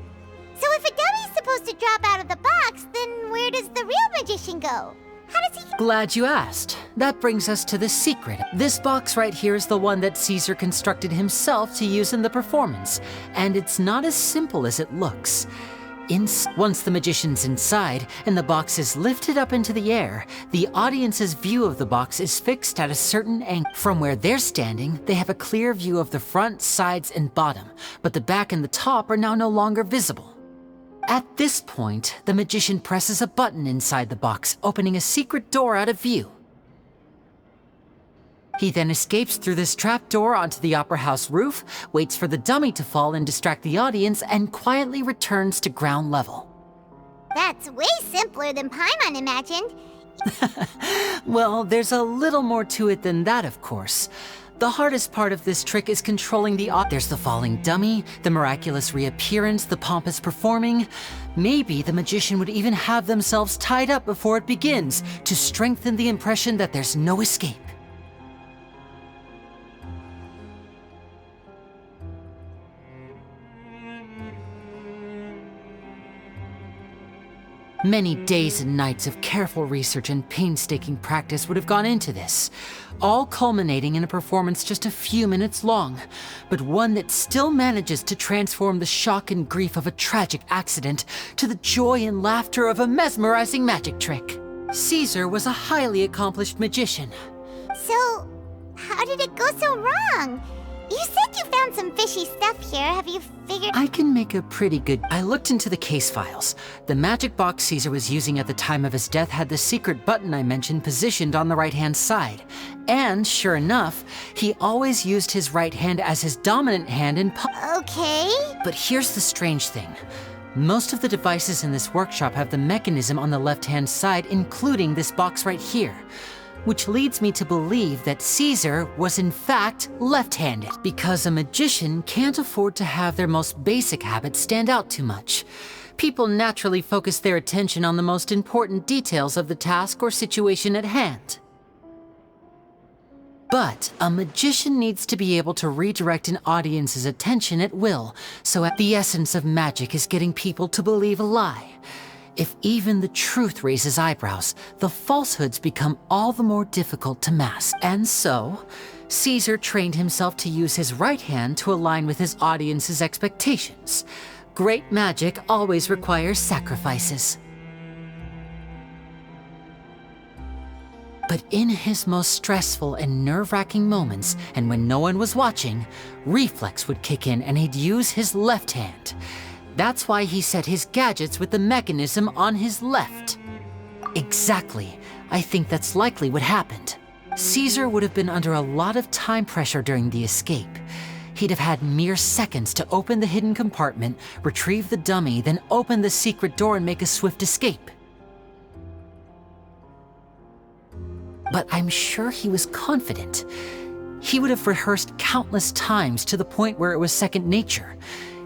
So if a dummy's supposed to drop out of the box, then where does the real magician go? How does he... Glad you asked. That brings us to the secret. This box right here is the one that Caesar constructed himself to use in the performance, and it's not as simple as it looks. Once the magician's inside and the box is lifted up into the air, the audience's view of the box is fixed at a certain angle. From where they're standing, they have a clear view of the front, sides, and bottom, but the back and the top are now no longer visible. At this point, the magician presses a button inside the box, opening a secret door out of view. He then escapes through this trap door onto the opera house roof, waits for the dummy to fall and distract the audience, and quietly returns to ground level. That's way simpler than Paimon imagined. Well, there's a little more to it than that, of course. The hardest part of this trick is controlling the There's the falling dummy, the miraculous reappearance, the pompous performing. Maybe the magician would even have themselves tied up before it begins to strengthen the impression that there's no escape. Many days and nights of careful research and painstaking practice would have gone into this, all culminating in a performance just a few minutes long, but one that still manages to transform the shock and grief of a tragic accident to the joy and laughter of a mesmerizing magic trick. Caesar was a highly accomplished magician. So, how did it go so wrong? You said you found some fishy stuff here. Have you figured... I can make a pretty good... I looked into the case files. The magic box Caesar was using at the time of his death had the secret button I mentioned positioned on the right-hand side. And, sure enough, he always used his right hand as his dominant hand in... Okay. But here's the strange thing. Most of the devices in this workshop have the mechanism on the left-hand side, including this box right here. which leads me to believe that Caesar was in fact left-handed, because a magician can't afford to have their most basic habits stand out too much. People naturally focus their attention on the most important details of the task or situation at hand. But a magician needs to be able to redirect an audience's attention at will, so the essence of magic is getting people to believe a lie. If even the truth raises eyebrows, the falsehoods become all the more difficult to mask. And so, Caesar trained himself to use his right hand to align with his audience's expectations. Great magic always requires sacrifices. But in his most stressful and nerve-wracking moments, and when no one was watching, reflex would kick in and he'd use his left hand. That's why he set his gadgets with the mechanism on his left. Exactly. I think that's likely what happened. Caesar would have been under a lot of time pressure during the escape. He'd have had mere seconds to open the hidden compartment, retrieve the dummy, then open the secret door and make a swift escape. But I'm sure he was confident. He would have rehearsed countless times to the point where it was second nature.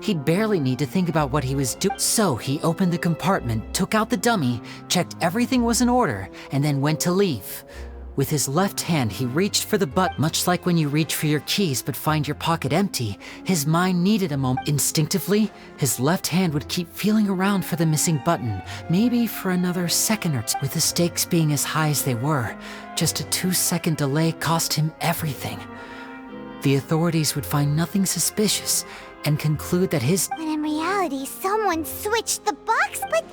He'd barely need to think about what he was doing. So he opened the compartment, took out the dummy, checked everything was in order, and then went to leave. With his left hand, he reached for the button. Much like when you reach for your keys but find your pocket empty, his mind needed a moment. Instinctively, his left hand would keep feeling around for the missing button, maybe for another second or two. With the stakes being as high as they were, just a 2-second delay cost him everything. The authorities would find nothing suspicious and conclude that his— When in reality, someone switched the box, but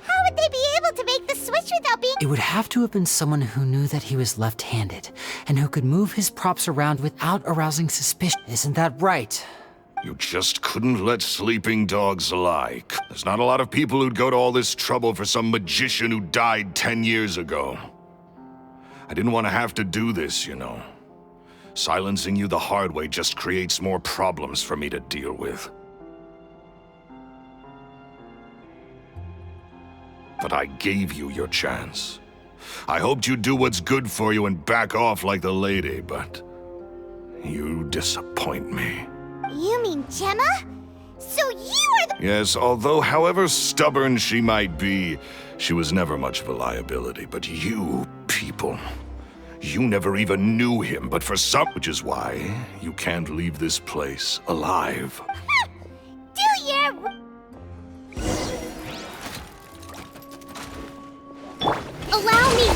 how would they be able to make the switch without being— It would have to have been someone who knew that he was left-handed, and who could move his props around without arousing suspicion. Isn't that right? You just couldn't let sleeping dogs lie. There's not a lot of people who'd go to all this trouble for some magician who died 10 years ago. I didn't want to have to do this, you know. Silencing you the hard way just creates more problems for me to deal with. But I gave you your chance. I hoped you'd do what's good for you and back off like the lady, but you disappoint me. You mean Gemma? So you are the— Yes, although however stubborn she might be, she was never much of a liability. But you people, you never even knew him, but for some— Which is why you can't leave this place alive. Do your— Allow me!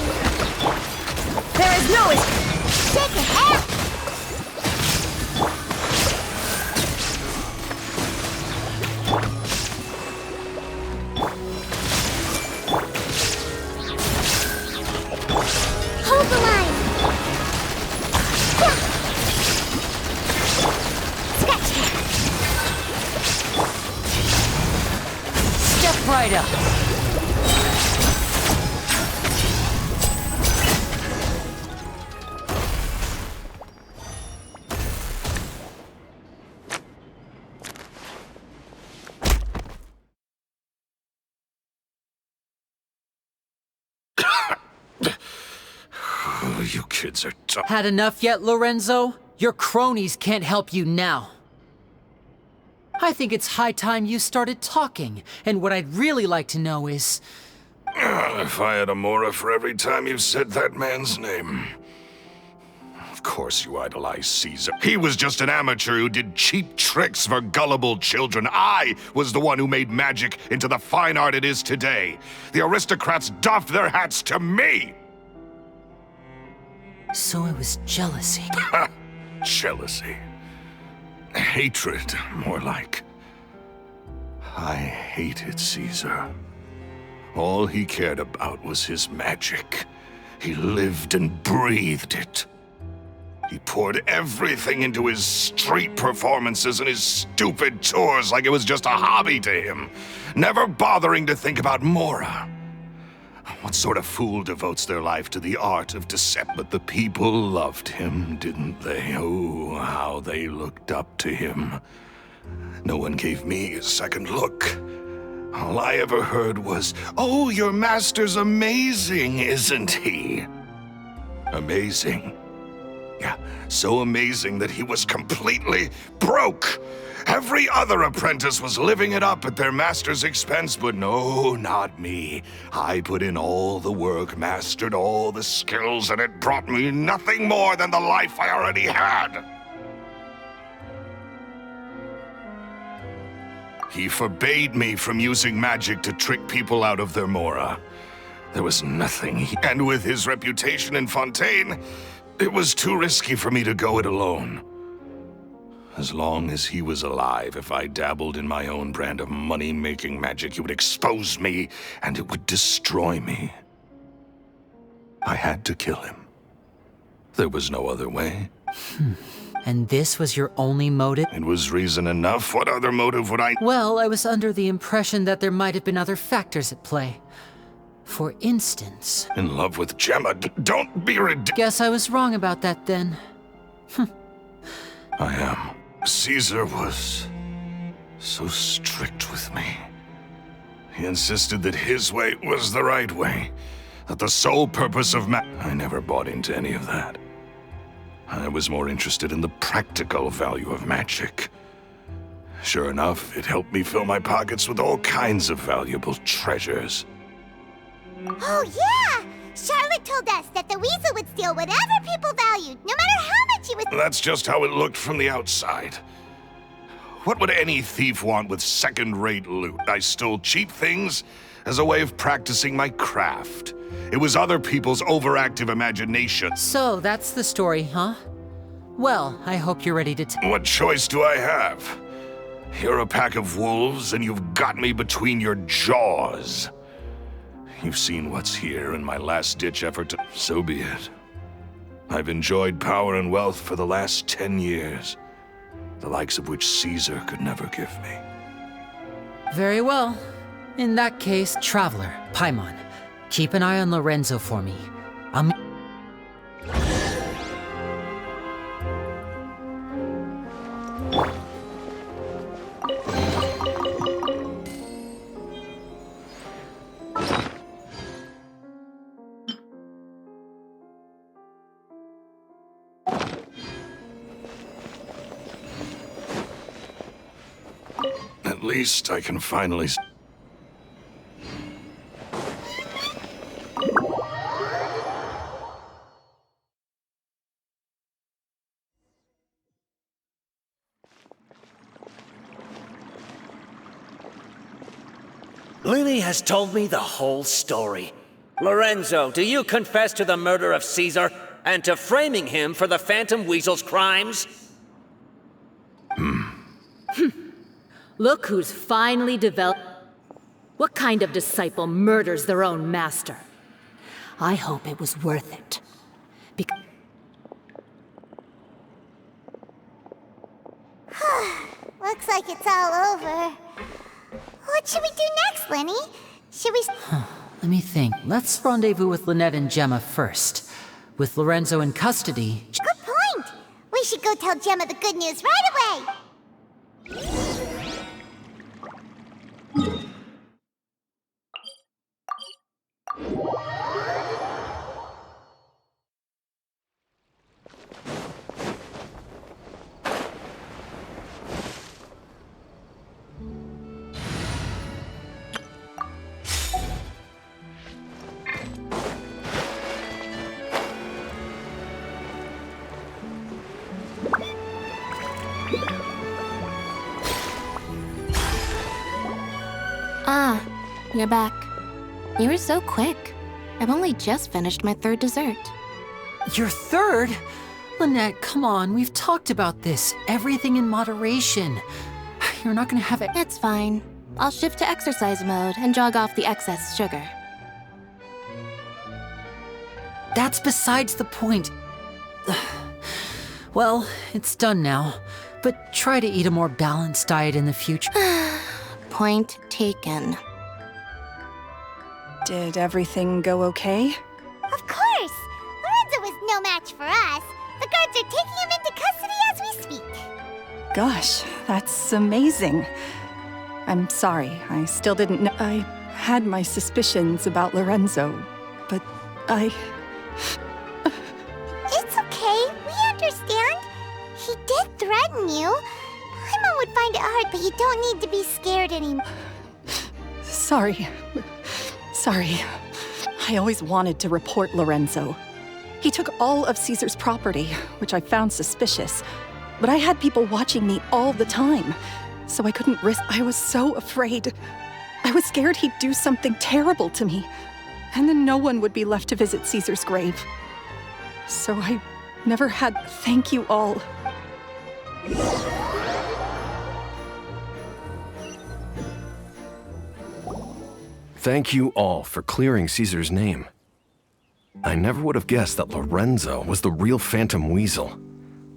There is no escape! Shake it out! Hold the line! Yeah. Scratch that! Step right up! You kids are tough. Had enough yet, Lorenzo? Your cronies can't help you now. I think it's high time you started talking, and what I'd really like to know is— If I had a mora for every time you said that man's name. Of course you idolize Caesar. He was just an amateur who did cheap tricks for gullible children. I was the one who made magic into the fine art it is today. The aristocrats doffed their hats to me! So it was jealousy. Jealousy. Hatred, more like. I hated Caesar. All he cared about was his magic. He lived and breathed it. He poured everything into his street performances and his stupid tours like it was just a hobby to him, never bothering to think about Mora. What sort of fool devotes their life to the art of deception? But the people loved him, didn't they? Oh, how they looked up to him. No one gave me a second look. All I ever heard was, "Oh, your master's amazing, isn't he?" Amazing. Yeah, so amazing that he was completely broke. Every other apprentice was living it up at their master's expense, but no, not me. I put in all the work, mastered all the skills, and it brought me nothing more than the life I already had. He forbade me from using magic to trick people out of their mora. There was nothing, and with his reputation in Fontaine, it was too risky for me to go it alone. As long as he was alive, if I dabbled in my own brand of money-making magic, he would expose me, and it would destroy me. I had to kill him. There was no other way. And this was your only motive? It was reason enough. What other motive would I— Well, I was under the impression that there might have been other factors at play. For instance... In love with Gemma. Don't be ridiculous. Guess I was wrong about that then. I am. Caesar was so strict with me. He insisted that his way was the right way, that the sole purpose of I never bought into any of that. I was more interested in the practical value of magic. Sure enough, it helped me fill my pockets with all kinds of valuable treasures. Oh, yeah! Charlotte told us that the weasel would steal whatever people valued, no matter how much he was— That's just how it looked from the outside. What would any thief want with second-rate loot? I stole cheap things as a way of practicing my craft. It was other people's overactive imagination. So, that's the story, huh? Well, I hope you're ready to What choice do I have? You're a pack of wolves, and you've got me between your jaws. You've seen what's here in my last-ditch effort to— So be it. I've enjoyed power and wealth for the last 10 years, the likes of which Caesar could never give me. Very well. In that case, Traveler, Paimon, keep an eye on Lorenzo for me. At least I can finally— Lily has told me the whole story. Lorenzo, do you confess to the murder of Caesar and to framing him for the Phantom Weasel's crimes? Look who's finally developed. What kind of disciple murders their own master? I hope it was worth it. Looks like it's all over. What should we do next, Lenny? Should we— Let me think. Let's rendezvous with Lynette and Gemma first. With Lorenzo in custody... Good point! We should go tell Gemma the good news right away! Ah, you're back. You were so quick. I've only just finished my third dessert. Your third? Lynette, come on, we've talked about this. Everything in moderation. You're not gonna have it. It's fine. I'll shift to exercise mode and jog off the excess sugar. That's besides the point. Well, it's done now. But try to eat a more balanced diet in the future. Point taken. Did everything go okay? Of course! Lorenzo was no match for us. The guards are taking him into custody as we speak. Gosh, that's amazing. I'm sorry, I still didn't know. I had my suspicions about Lorenzo, but He did threaten you. Paimon would find it hard, but you don't need to be scared anymore. Sorry. I always wanted to report Lorenzo. He took all of Caesar's property, which I found suspicious. But I had people watching me all the time, so I couldn't risk. I was so afraid. I was scared he'd do something terrible to me, and then no one would be left to visit Caesar's grave. So I never had. Thank you all. Thank you all for clearing Caesar's name. I never would have guessed that Lorenzo was the real Phantom Weasel.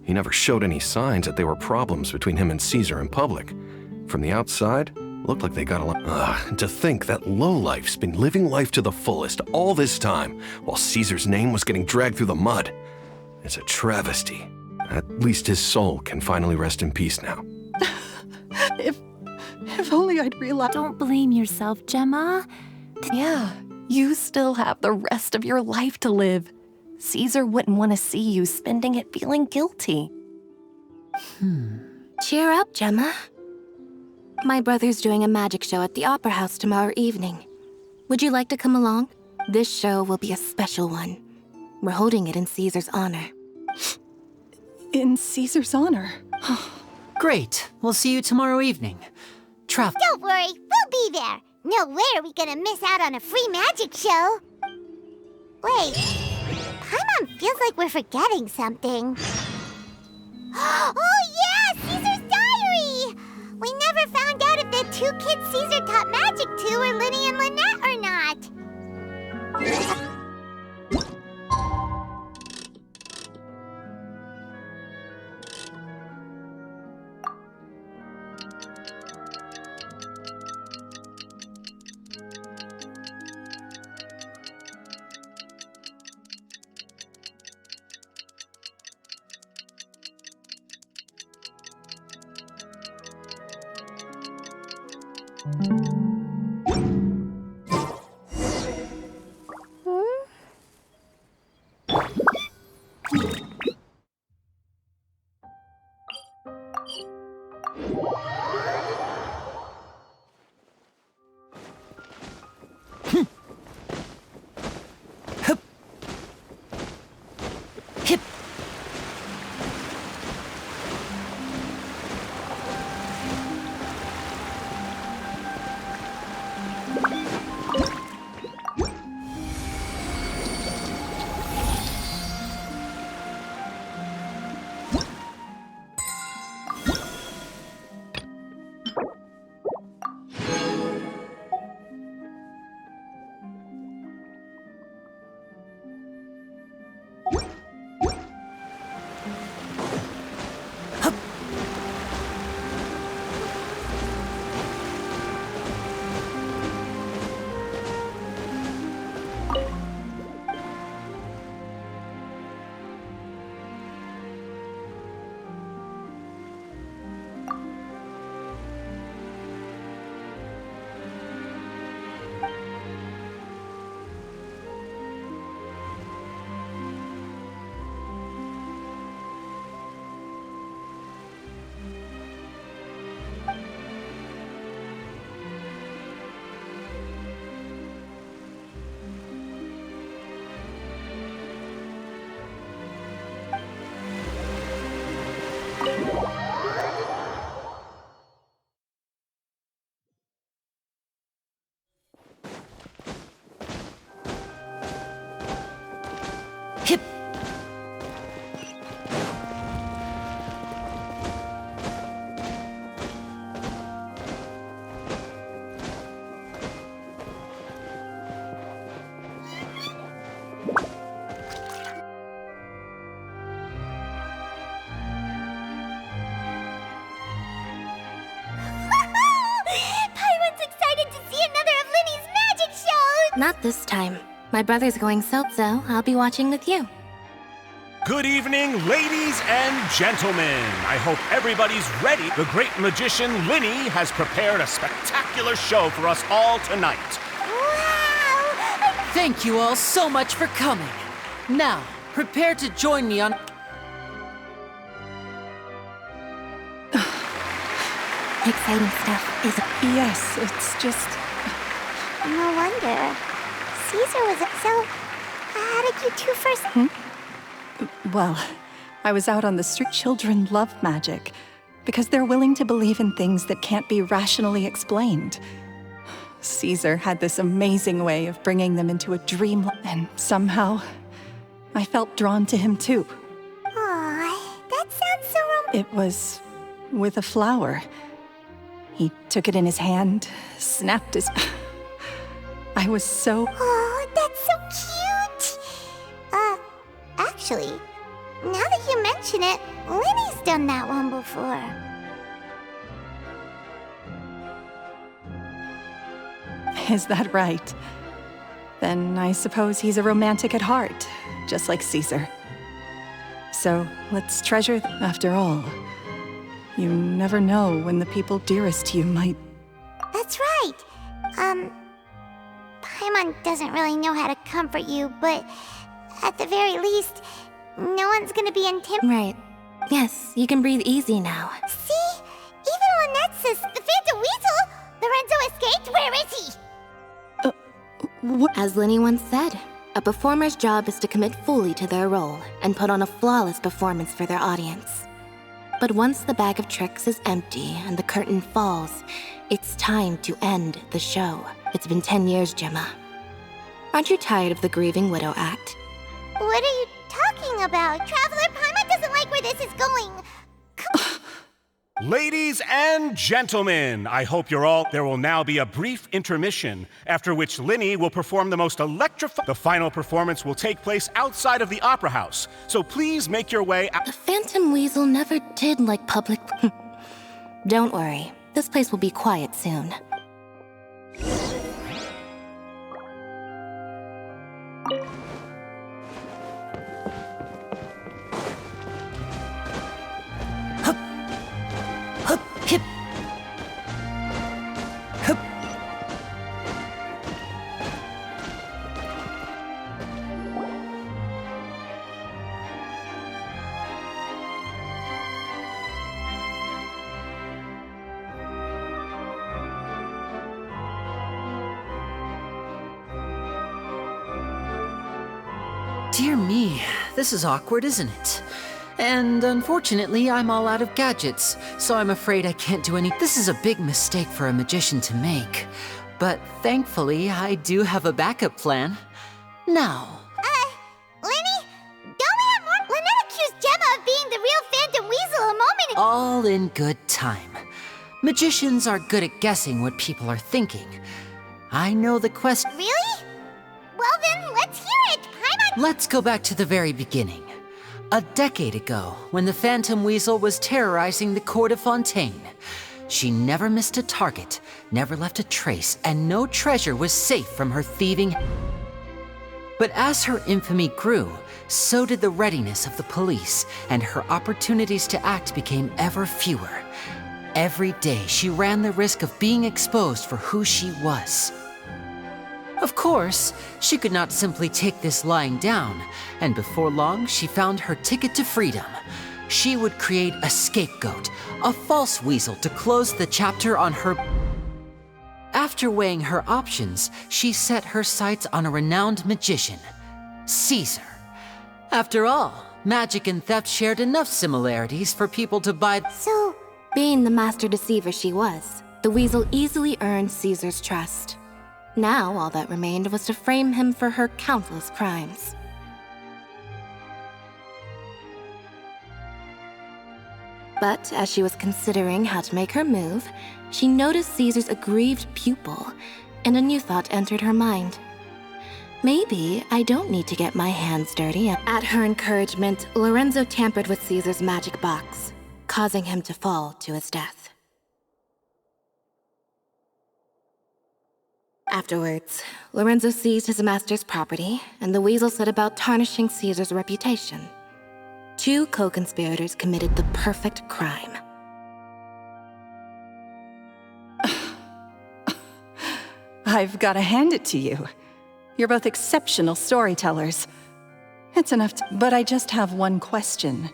He never showed any signs that there were problems between him and Caesar in public. From the outside, looked like they got along. To think that lowlife's been living life to the fullest all this time, while Caesar's name was getting dragged through the mud. It's a travesty. At least his soul can finally rest in peace now. If only I'd realized. Don't blame yourself, Gemma. Yeah, you still have the rest of your life to live. Caesar wouldn't want to see you spending it feeling guilty. Cheer up, Gemma. My brother's doing a magic show at the Opera House tomorrow evening. Would you like to come along? This show will be a special one. We're holding it in Caesar's honor. In Caesar's honor? Great. We'll see you tomorrow evening. Don't worry, we'll be there. No way are we gonna miss out on a free magic show. Wait, Paimon feels like we're forgetting something. Oh yeah, Caesar's diary! We never found out if the two kids Caesar taught magic to were Linny and Lynette or not. Not this time. My brother's going south, so I'll be watching with you. Good evening, ladies and gentlemen. I hope everybody's ready. The great magician Linny has prepared a spectacular show for us all tonight. Wow! Thank you all so much for coming. Now, prepare to join me on... Exciting stuff, isn't it? Yes, it's just... No wonder. Caesar was... So, how did you two first... Well, I was out on the street. Children love magic because they're willing to believe in things that can't be rationally explained. Caesar had this amazing way of bringing them into a dream, and somehow I felt drawn to him too. Aw, that sounds so romantic. It was with a flower. He took it in his hand, snapped his... I was so... Oh, that's so cute! Actually, now that you mention it, Lenny's done that one before. Is that right? Then I suppose he's a romantic at heart, just like Caesar. So let's treasure after all. You never know when the people dearest to you might... That's right. Paimon doesn't really know how to comfort you, but at the very least, no one's gonna be intimidated. Right. Yes, you can breathe easy now. See? Even Lynette says the Phantom Weasel! Lorenzo escaped? Where is he? What? As Linny once said, a performer's job is to commit fully to their role and put on a flawless performance for their audience. But once the bag of tricks is empty and the curtain falls, it's time to end the show. It's been 10 years, Gemma. Aren't you tired of the grieving widow act? What are you talking about? Traveler, Paimon doesn't like where this is going. Ladies and gentlemen, I hope you're all... There will now be a brief intermission, after which Linny will perform the most electrifying... The final performance will take place outside of the Opera House, so please make your way out... The Phantom Weasel never did like public... Don't worry, this place will be quiet soon. Dear me, this is awkward, isn't it? And unfortunately, I'm all out of gadgets, so I'm afraid I can't do any... This is a big mistake for a magician to make. But thankfully, I do have a backup plan. Now... Lenny? Don't we have more? Lynette accused Gemma of being the real Phantom Weasel a moment ago. all in good time. Magicians are good at guessing what people are thinking. I know the question... Really? Well then, let's hear it! Let's go back to the very beginning. A decade ago, when the Phantom Weasel was terrorizing the court of Fontaine. She never missed a target, never left a trace, and no treasure was safe from her thieving... But as her infamy grew, so did the readiness of the police, and her opportunities to act became ever fewer. Every day, she ran the risk of being exposed for who she was. Of course, she could not simply take this lying down, and before long, she found her ticket to freedom. She would create a scapegoat, a false weasel to close the chapter on her... After weighing her options, she set her sights on a renowned magician, Caesar. After all, magic and theft shared enough similarities for people to buy... So, being the master deceiver she was, the weasel easily earned Caesar's trust. Now, all that remained was to frame him for her countless crimes. But as she was considering how to make her move, she noticed Caesar's aggrieved pupil, and a new thought entered her mind. Maybe I don't need to get my hands dirty. At her encouragement, Lorenzo tampered with Caesar's magic box, causing him to fall to his death. Afterwards, Lorenzo seized his master's property, and the weasel set about tarnishing Caesar's reputation. Two co-conspirators committed the perfect crime. I've got to hand it to you. You're both exceptional storytellers. It's enough to... But I just have one question.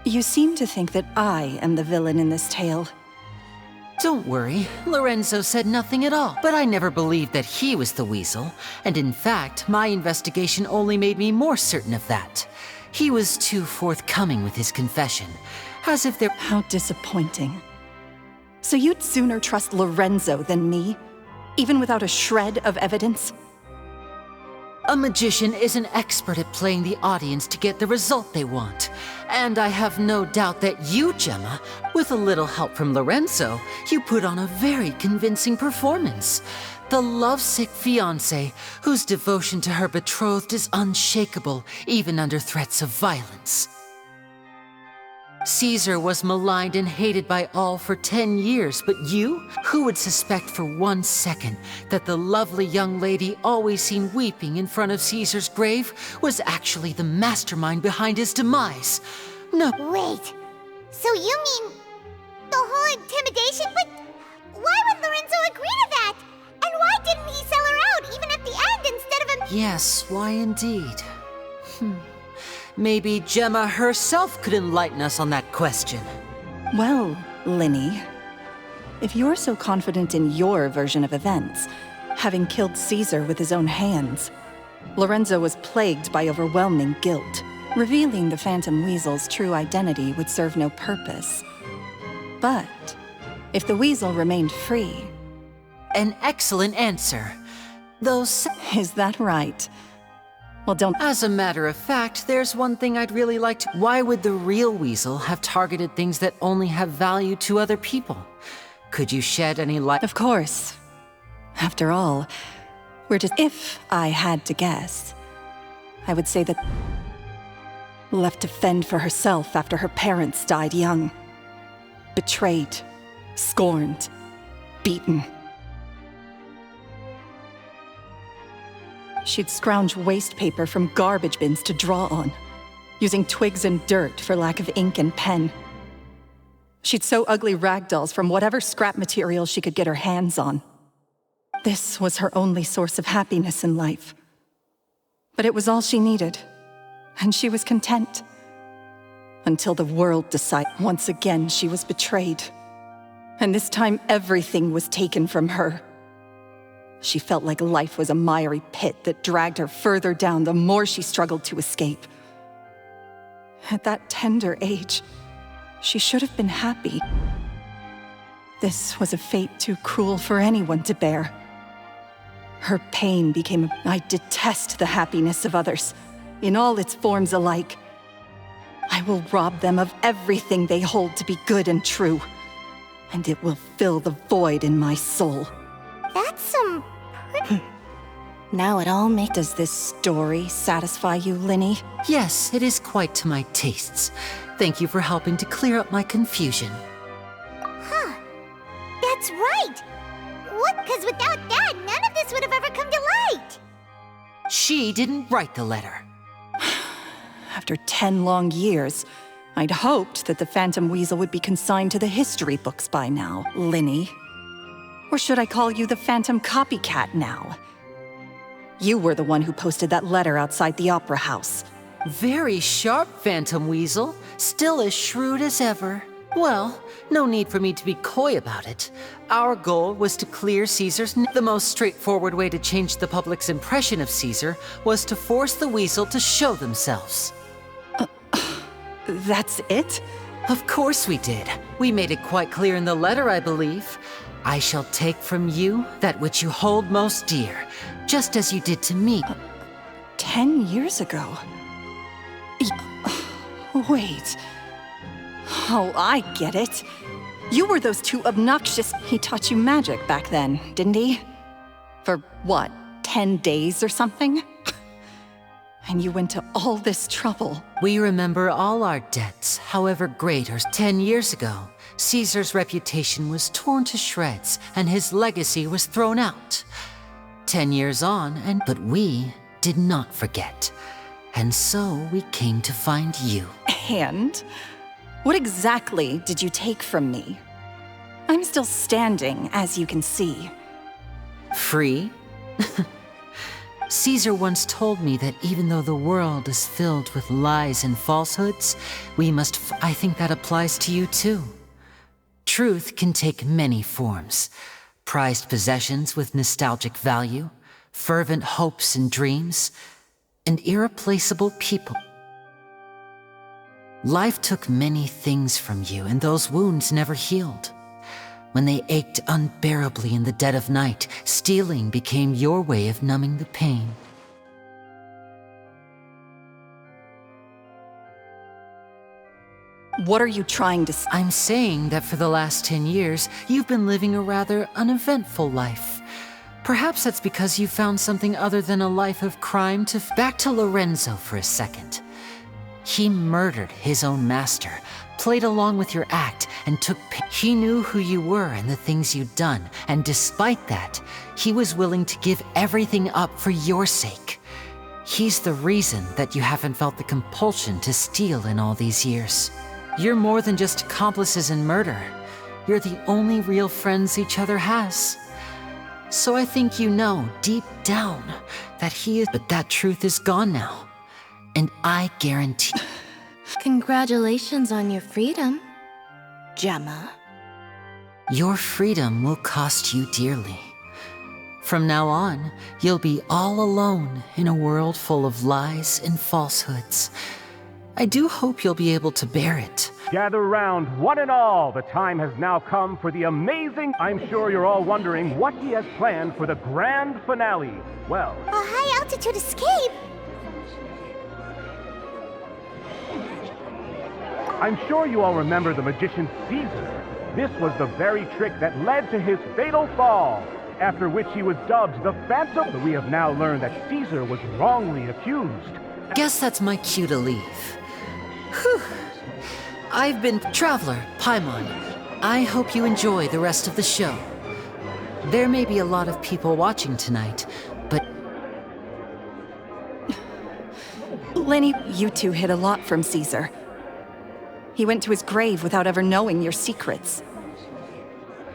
You seem to think that I am the villain in this tale. Don't worry, Lorenzo said nothing at all. But I never believed that he was the weasel, and in fact, my investigation only made me more certain of that. He was too forthcoming with his confession, as if there— How disappointing. So you'd sooner trust Lorenzo than me, even without a shred of evidence? A magician is an expert at playing the audience to get the result they want. And I have no doubt that you, Gemma, with a little help from Lorenzo, you put on a very convincing performance. The lovesick fiancé, whose devotion to her betrothed is unshakable, even under threats of violence. Caesar was maligned and hated by all for 10 years, but you? Who would suspect for 1 second that the lovely young lady always seen weeping in front of Caesar's grave was actually the mastermind behind his demise? No. Wait, so you mean the whole intimidation? But why would Lorenzo agree to that? And why didn't he sell her out even at the end instead of him? Yes, why indeed? Maybe Gemma herself could enlighten us on that question. Well, Linny, if you're so confident in your version of events, having killed Caesar with his own hands, Lorenzo was plagued by overwhelming guilt. Revealing the Phantom Weasel's true identity would serve no purpose. But if the weasel remained free— An excellent answer. Those— Is that right? Well, don't— As a matter of fact, there's one thing I'd really like to— Why would the real weasel have targeted things that only have value to other people? Could you shed any light— Of course. After all, we're just— If I had to guess, I would say that— left to fend for herself after her parents died young. Betrayed, scorned, beaten. She'd scrounge waste paper from garbage bins to draw on, using twigs and dirt for lack of ink and pen. She'd sew ugly rag dolls from whatever scrap material she could get her hands on. This was her only source of happiness in life. But it was all she needed, and she was content. Until the world decided once again she was betrayed. And this time everything was taken from her. She felt like life was a miry pit that dragged her further down the more she struggled to escape. At that tender age, she should have been happy. This was a fate too cruel for anyone to bear. Her pain became I detest the happiness of others, in all its forms alike. I will rob them of everything they hold to be good and true, and it will fill the void in my soul. That's some pretty... Now it all makes— Does this story satisfy you, Linny? Yes, it is quite to my tastes. Thank you for helping to clear up my confusion. Huh. That's right! What? Because without that, none of this would have ever come to light! She didn't write the letter. After 10 long years, I'd hoped that the Phantom Weasel would be consigned to the history books by now, Linny. Or should I call you the Phantom Copycat now? You were the one who posted that letter outside the Opera House. Very sharp, Phantom Weasel. Still as shrewd as ever. Well, no need for me to be coy about it. Our goal was to clear Caesar's name. The most straightforward way to change the public's impression of Caesar was to force the Weasel to show themselves. That's it? Of course we did. We made it quite clear in the letter, I believe. I shall take from you that which you hold most dear, just as you did to me. 10 years ago? Wait. Oh, I get it. You were those two obnoxious— He taught you magic back then, didn't he? For what, 10 days or something? And you went to all this trouble. We remember all our debts, however great or— 10 years ago, Caesar's reputation was torn to shreds and his legacy was thrown out. 10 years on, but we did not forget. And so we came to find you. And? What exactly did you take from me? I'm still standing, as you can see. Free? Caesar once told me that even though the world is filled with lies and falsehoods, we must— I think that applies to you too. Truth can take many forms. Prized possessions with nostalgic value, fervent hopes and dreams, and irreplaceable people. Life took many things from you, and those wounds never healed. When they ached unbearably in the dead of night, stealing became your way of numbing the pain. What are you trying to say? I'm saying that for the last 10 years, you've been living a rather uneventful life. Perhaps that's because you found something other than a life of crime to... Back to Lorenzo for a second. He murdered his own master, played along with your act, and took... He knew who you were and the things you'd done, and despite that, he was willing to give everything up for your sake. He's the reason that you haven't felt the compulsion to steal in all these years. You're more than just accomplices in murder. You're the only real friends each other has. So I think you know, deep down, that he is... But that truth is gone now. And I guarantee... Congratulations on your freedom, Gemma. Your freedom will cost you dearly. From now on, you'll be all alone in a world full of lies and falsehoods. I do hope you'll be able to bear it. Gather round, one and all. The time has now come for the amazing... I'm sure you're all wondering what he has planned for the grand finale. Well... A high-altitude escape? I'm sure you all remember the magician Caesar. This was the very trick that led to his fatal fall, after which he was dubbed the Phantom. But we have now learned that Caesar was wrongly accused. Guess that's my cue to leave. Whew. I've been Traveler, Paimon. I hope you enjoy the rest of the show. There may be a lot of people watching tonight, but... Lenny, you two hid a lot from Caesar. He went to his grave without ever knowing your secrets.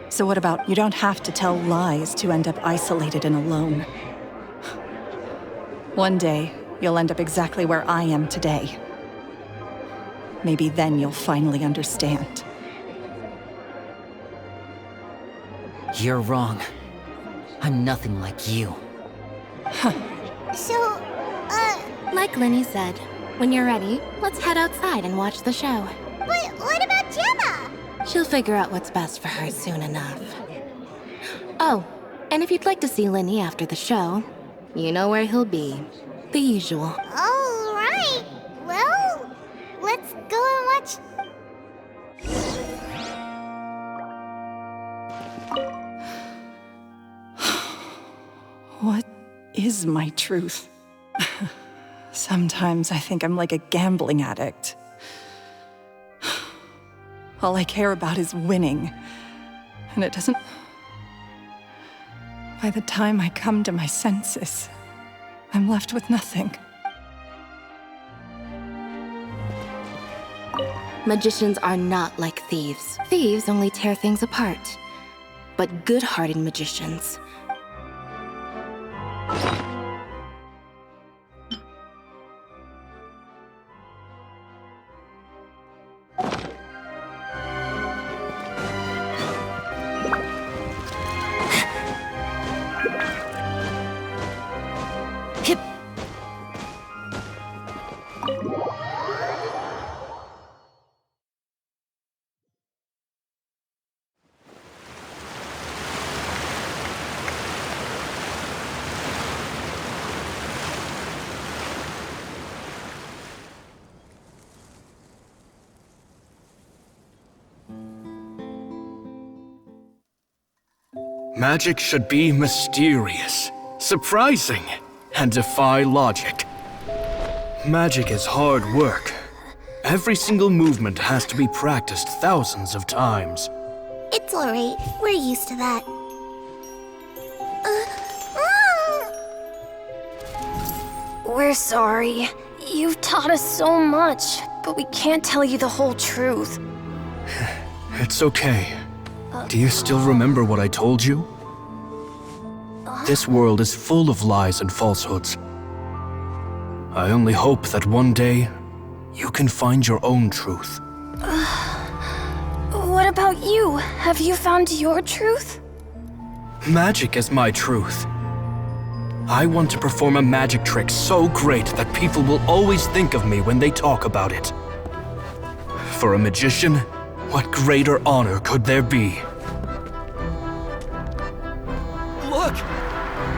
So what about, you don't have to tell lies to end up isolated and alone. One day, you'll end up exactly where I am today. Maybe then you'll finally understand. You're wrong. I'm nothing like you. So, Like Lenny said, when you're ready, let's head outside and watch the show. But what about Gemma? She'll figure out what's best for her soon enough. Oh, and if you'd like to see Lenny after the show, you know where he'll be. The usual. All right. Well, let's go and watch... What is my truth? Sometimes I think I'm like a gambling addict. All I care about is winning, and it doesn't... By the time I come to my senses, I'm left with nothing. Magicians are not like thieves. Thieves only tear things apart. But good-hearted magicians... Magic should be mysterious, surprising, and defy logic. Magic is hard work. Every single movement has to be practiced thousands of times. It's alright. We're used to that. We're sorry. You've taught us so much, but we can't tell you the whole truth. It's okay. Do you still remember what I told you? This world is full of lies and falsehoods. I only hope that one day, you can find your own truth. What about you? Have you found your truth? Magic is my truth. I want to perform a magic trick so great that people will always think of me when they talk about it. For a magician, what greater honor could there be? Look!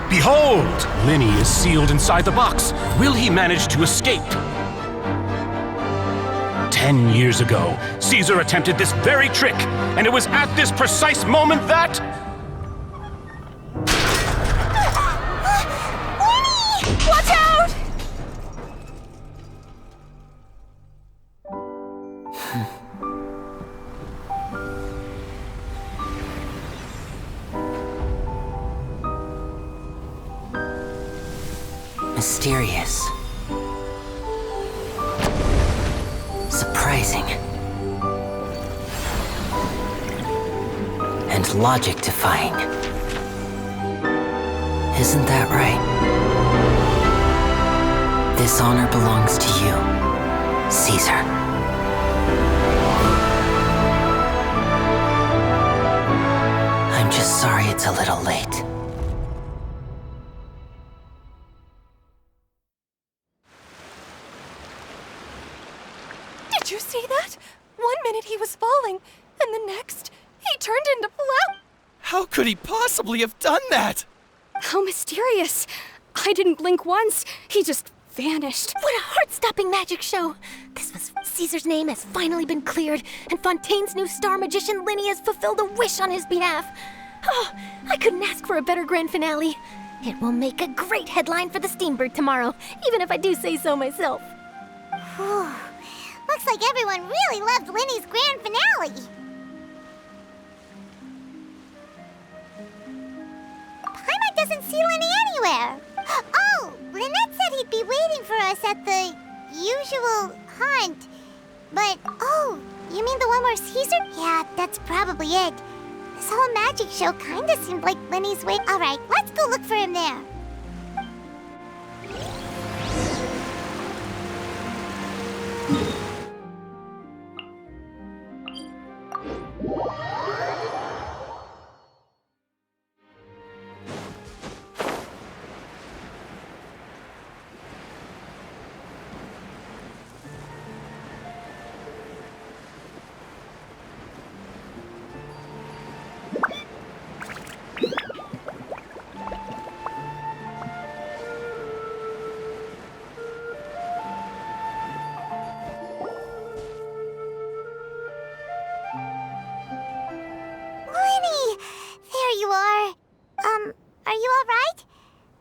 Behold! Linny is sealed inside the box. Will he manage to escape? 10 years ago, Caesar attempted this very trick, and it was at this precise moment that... Watch out! Mysterious. Surprising. And logic-defying. Isn't that right? This honor belongs to you, Caesar. I'm just sorry it's a little late. Did you see that? 1 minute he was falling, and the next, he turned into flour. How could he possibly have done that? How mysterious. I didn't blink once. He just vanished. What a heart-stopping magic show! This was Caesar's name has finally been cleared, and Fontaine's new star magician Linny has fulfilled a wish on his behalf. Oh, I couldn't ask for a better grand finale. It will make a great headline for the Steambird tomorrow, even if I do say so myself. Whew. Looks like everyone really loved Linny's grand finale. Paimon doesn't see Linny anywhere. Oh, Lynette said he'd be waiting for us at the usual haunt. But, oh, you mean the one where Caesar? Yeah, that's probably it. This whole magic show kinda seemed like Linny's wait. Alright, let's go look for him there.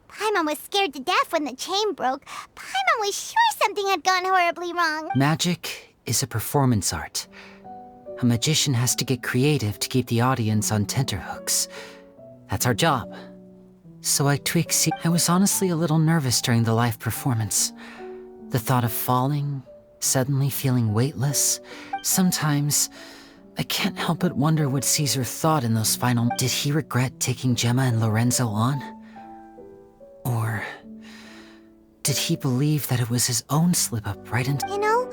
Paimon was scared to death when the chain broke. Paimon was sure something had gone horribly wrong. Magic is a performance art. A magician has to get creative to keep the audience on tenterhooks. That's our job. So I tweaked. I was honestly a little nervous during the live performance. The thought of falling, suddenly feeling weightless. Sometimes I can't help but wonder what Caesar thought in those final... Did he regret taking Gemma and Lorenzo on? Or did he believe that it was his own slip-up right into... You know,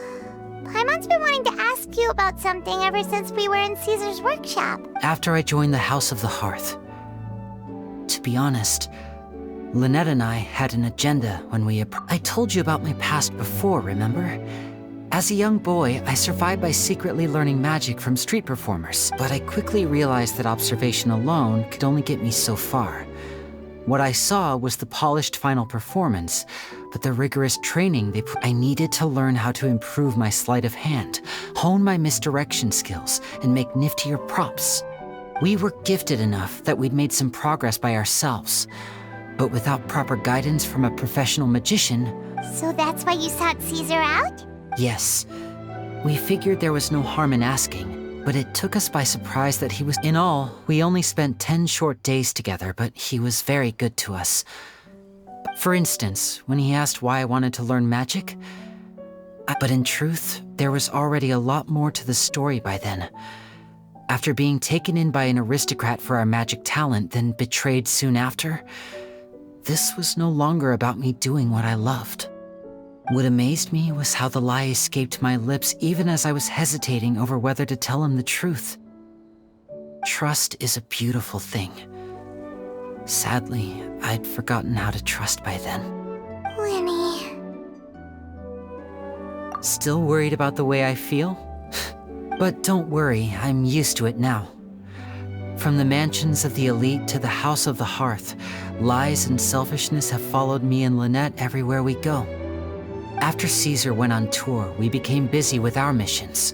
Paimon's been wanting to ask you about something ever since we were in Caesar's workshop. After I joined the House of the Hearth. To be honest, Lynette and I had an agenda when we... I told you about my past before, remember? As a young boy, I survived by secretly learning magic from street performers, but I quickly realized that observation alone could only get me so far. What I saw was the polished final performance, but the rigorous training they put... I needed to learn how to improve my sleight of hand, hone my misdirection skills, and make niftier props. We were gifted enough that we'd made some progress by ourselves, but without proper guidance from a professional magician... So that's why you sought Caesar out? Yes. We figured there was no harm in asking, but it took us by surprise that he was... In all, we only spent 10 short days together, but he was very good to us. For instance, when he asked why I wanted to learn magic... But in truth, there was already a lot more to the story by then. After being taken in by an aristocrat for our magic talent, then betrayed soon after, this was no longer about me doing what I loved. What amazed me was how the lie escaped my lips even as I was hesitating over whether to tell him the truth. Trust is a beautiful thing. Sadly, I'd forgotten how to trust by then. Lenny. Still worried about the way I feel? But don't worry, I'm used to it now. From the mansions of the elite to the house of the hearth, lies and selfishness have followed me and Lynette everywhere we go. After Caesar went on tour, we became busy with our missions.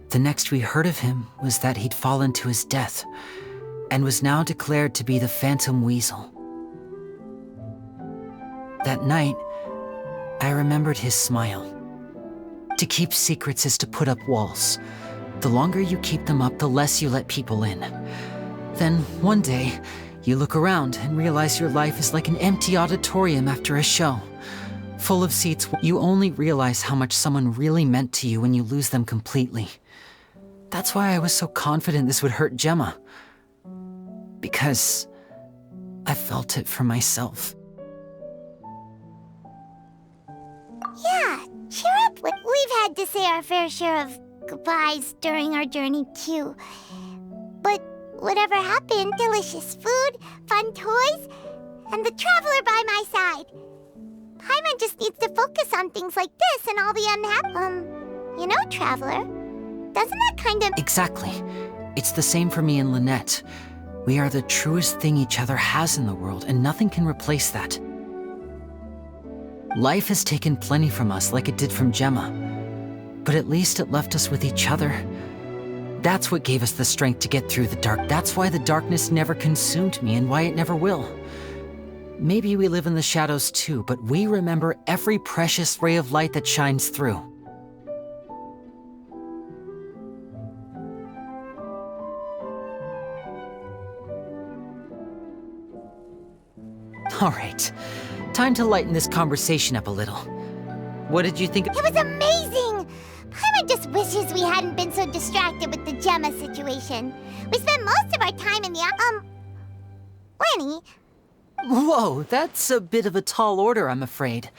The next we heard of him was that he'd fallen to his death, and was now declared to be the Phantom Weasel. That night, I remembered his smile. To keep secrets is to put up walls. The longer you keep them up, the less you let people in. Then, one day, you look around and realize your life is like an empty auditorium after a show. Full of seats, you only realize how much someone really meant to you when you lose them completely. That's why I was so confident this would hurt Gemma. Because I felt it for myself. Yeah, cheer up. We've had to say our fair share of goodbyes during our journey, too. But whatever happened, delicious food, fun toys, and the traveler by my side. Paimon just needs to focus on things like this and all the you know, traveler, doesn't that kind of... Exactly. It's the same for me and Lynette. We are the truest thing each other has in the world, and nothing can replace that. Life has taken plenty from us, like it did from Gemma. But at least it left us with each other. That's what gave us the strength to get through the dark. That's why the darkness never consumed me, and why it never will. Maybe we live in the shadows too, but we remember every precious ray of light that shines through. All right, time to lighten this conversation up a little. What did you think? It was amazing! Paimon just wishes we hadn't been so distracted with the Gemma situation. We spent most of our time in the, Lenny. Whoa, that's a bit of a tall order, I'm afraid.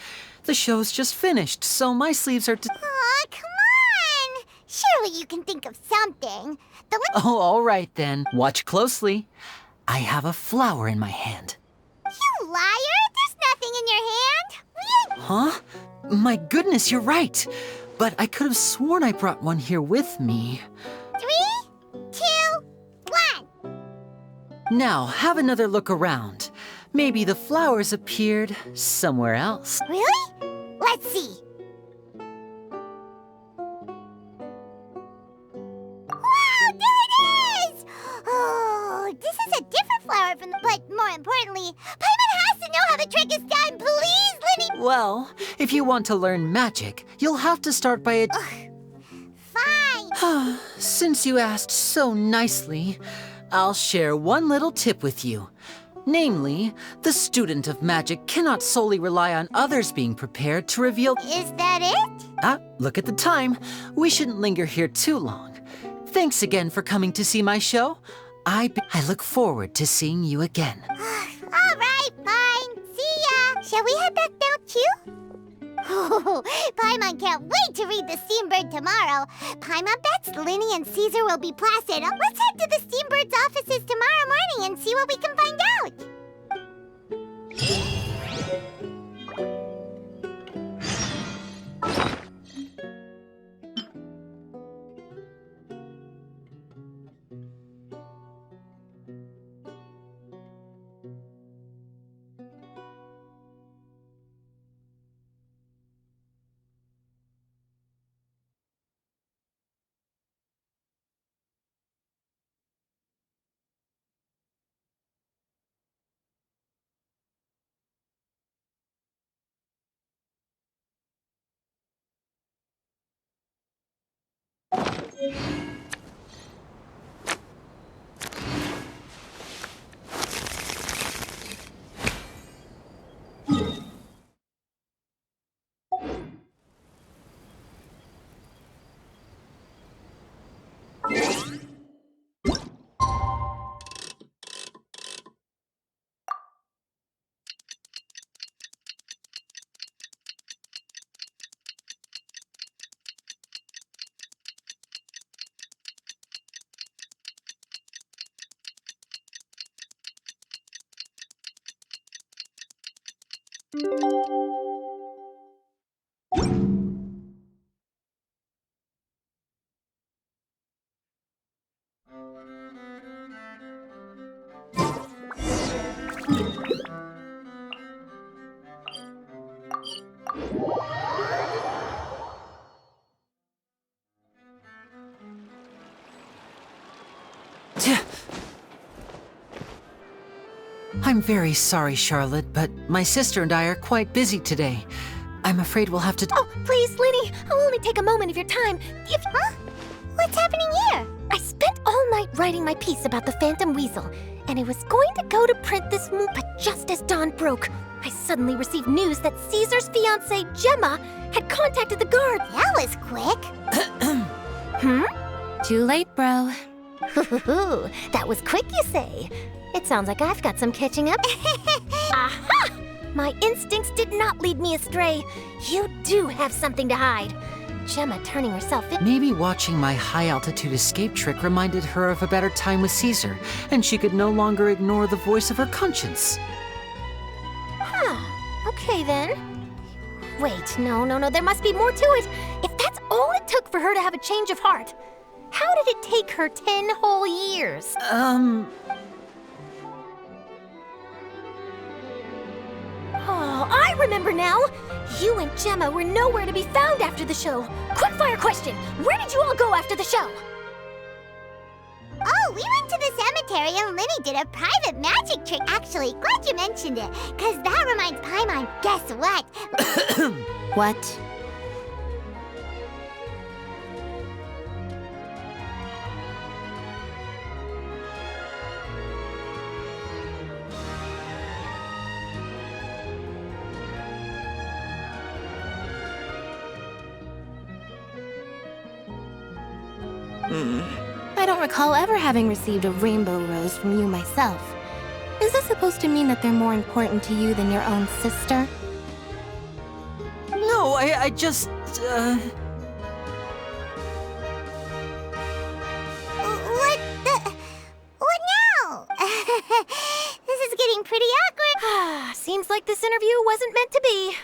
The show's just finished, so my sleeves are Aw, come on! Surely you can think of something. Oh, all right then. Watch closely. I have a flower in my hand. You liar! There's nothing in your hand! Huh? My goodness, you're right. But I could have sworn I brought one here with me. 3, 2, 1. Now, have another look around. Maybe the flowers appeared somewhere else. Really? Let's see. Wow, there it is! Oh, this is a different flower from the... But more importantly, Paimon has to know how the trick is done. Please, Lenny! Well, if you want to learn magic, you'll have to start by Fine. Since you asked so nicely, I'll share one little tip with you. Namely, the student of magic cannot solely rely on others being prepared to reveal... Is that it? Look at the time. We shouldn't linger here too long. Thanks again for coming to see my show. I look forward to seeing you again. All right, fine. See ya. Shall we head back down too? Oh, Paimon can't wait to read the Steambird tomorrow. Paimon bets Linny and Caesar will be placid. Let's head to the Steambird's offices tomorrow morning and see what we can find out. I'm very sorry, Charlotte, but my sister and I are quite busy today. I'm afraid we'll have to... Oh, please, Linny, I'll only take a moment of your time. Huh? What's happening here? I spent all night writing my piece about the Phantom Weasel, and I was going to go to print this but just as dawn broke, I suddenly received news that Caesar's fiancée, Gemma, had contacted the guards. That was quick. Too late, bro. That was quick, you say? It sounds like I've got some catching up. Aha! My instincts did not lead me astray. You do have something to hide. Gemma turning herself in. Maybe watching my high-altitude escape trick reminded her of a better time with Caesar, and she could no longer ignore the voice of her conscience. Okay then. Wait, no, there must be more to it. If that's all it took for her to have a change of heart, how did it take her 10 whole years? Oh, I remember now! You and Gemma were nowhere to be found after the show. Quickfire question, where did you all go after the show? Oh, we went to the cemetery and Linny did a private magic trick. Actually, glad you mentioned it, because that reminds Paimon, guess what? What? I don't recall ever having received a rainbow rose from you myself. Is this supposed to mean that they're more important to you than your own sister? No, I just, What now? This is getting pretty awkward. Seems like this interview wasn't meant to be.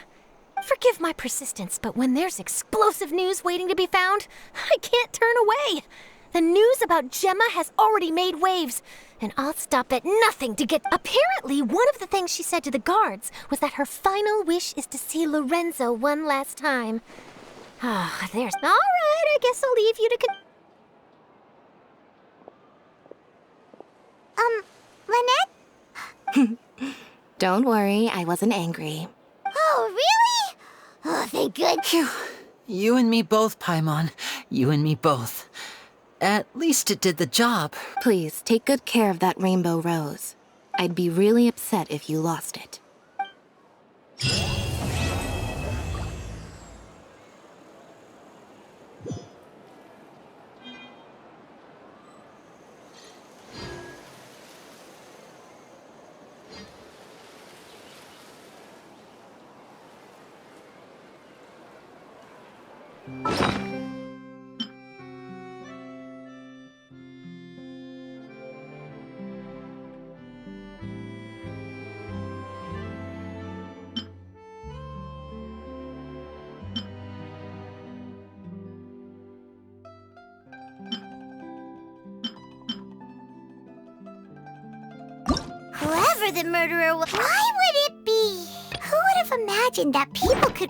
Forgive my persistence, but when there's explosive news waiting to be found, I can't turn away. The news about Gemma has already made waves, and I'll stop at nothing to get... Apparently, one of the things she said to the guards was that her final wish is to see Lorenzo one last time. There's... All right, I guess I'll leave you to... Lynette? Don't worry, I wasn't angry. Oh, really? Oh, thank goodness. Phew. You and me both, Paimon. You and me both. At least it did the job. Please, take good care of that rainbow rose. I'd be really upset if you lost it. Whoever the murderer was... Why would it be? Who would have imagined that people could...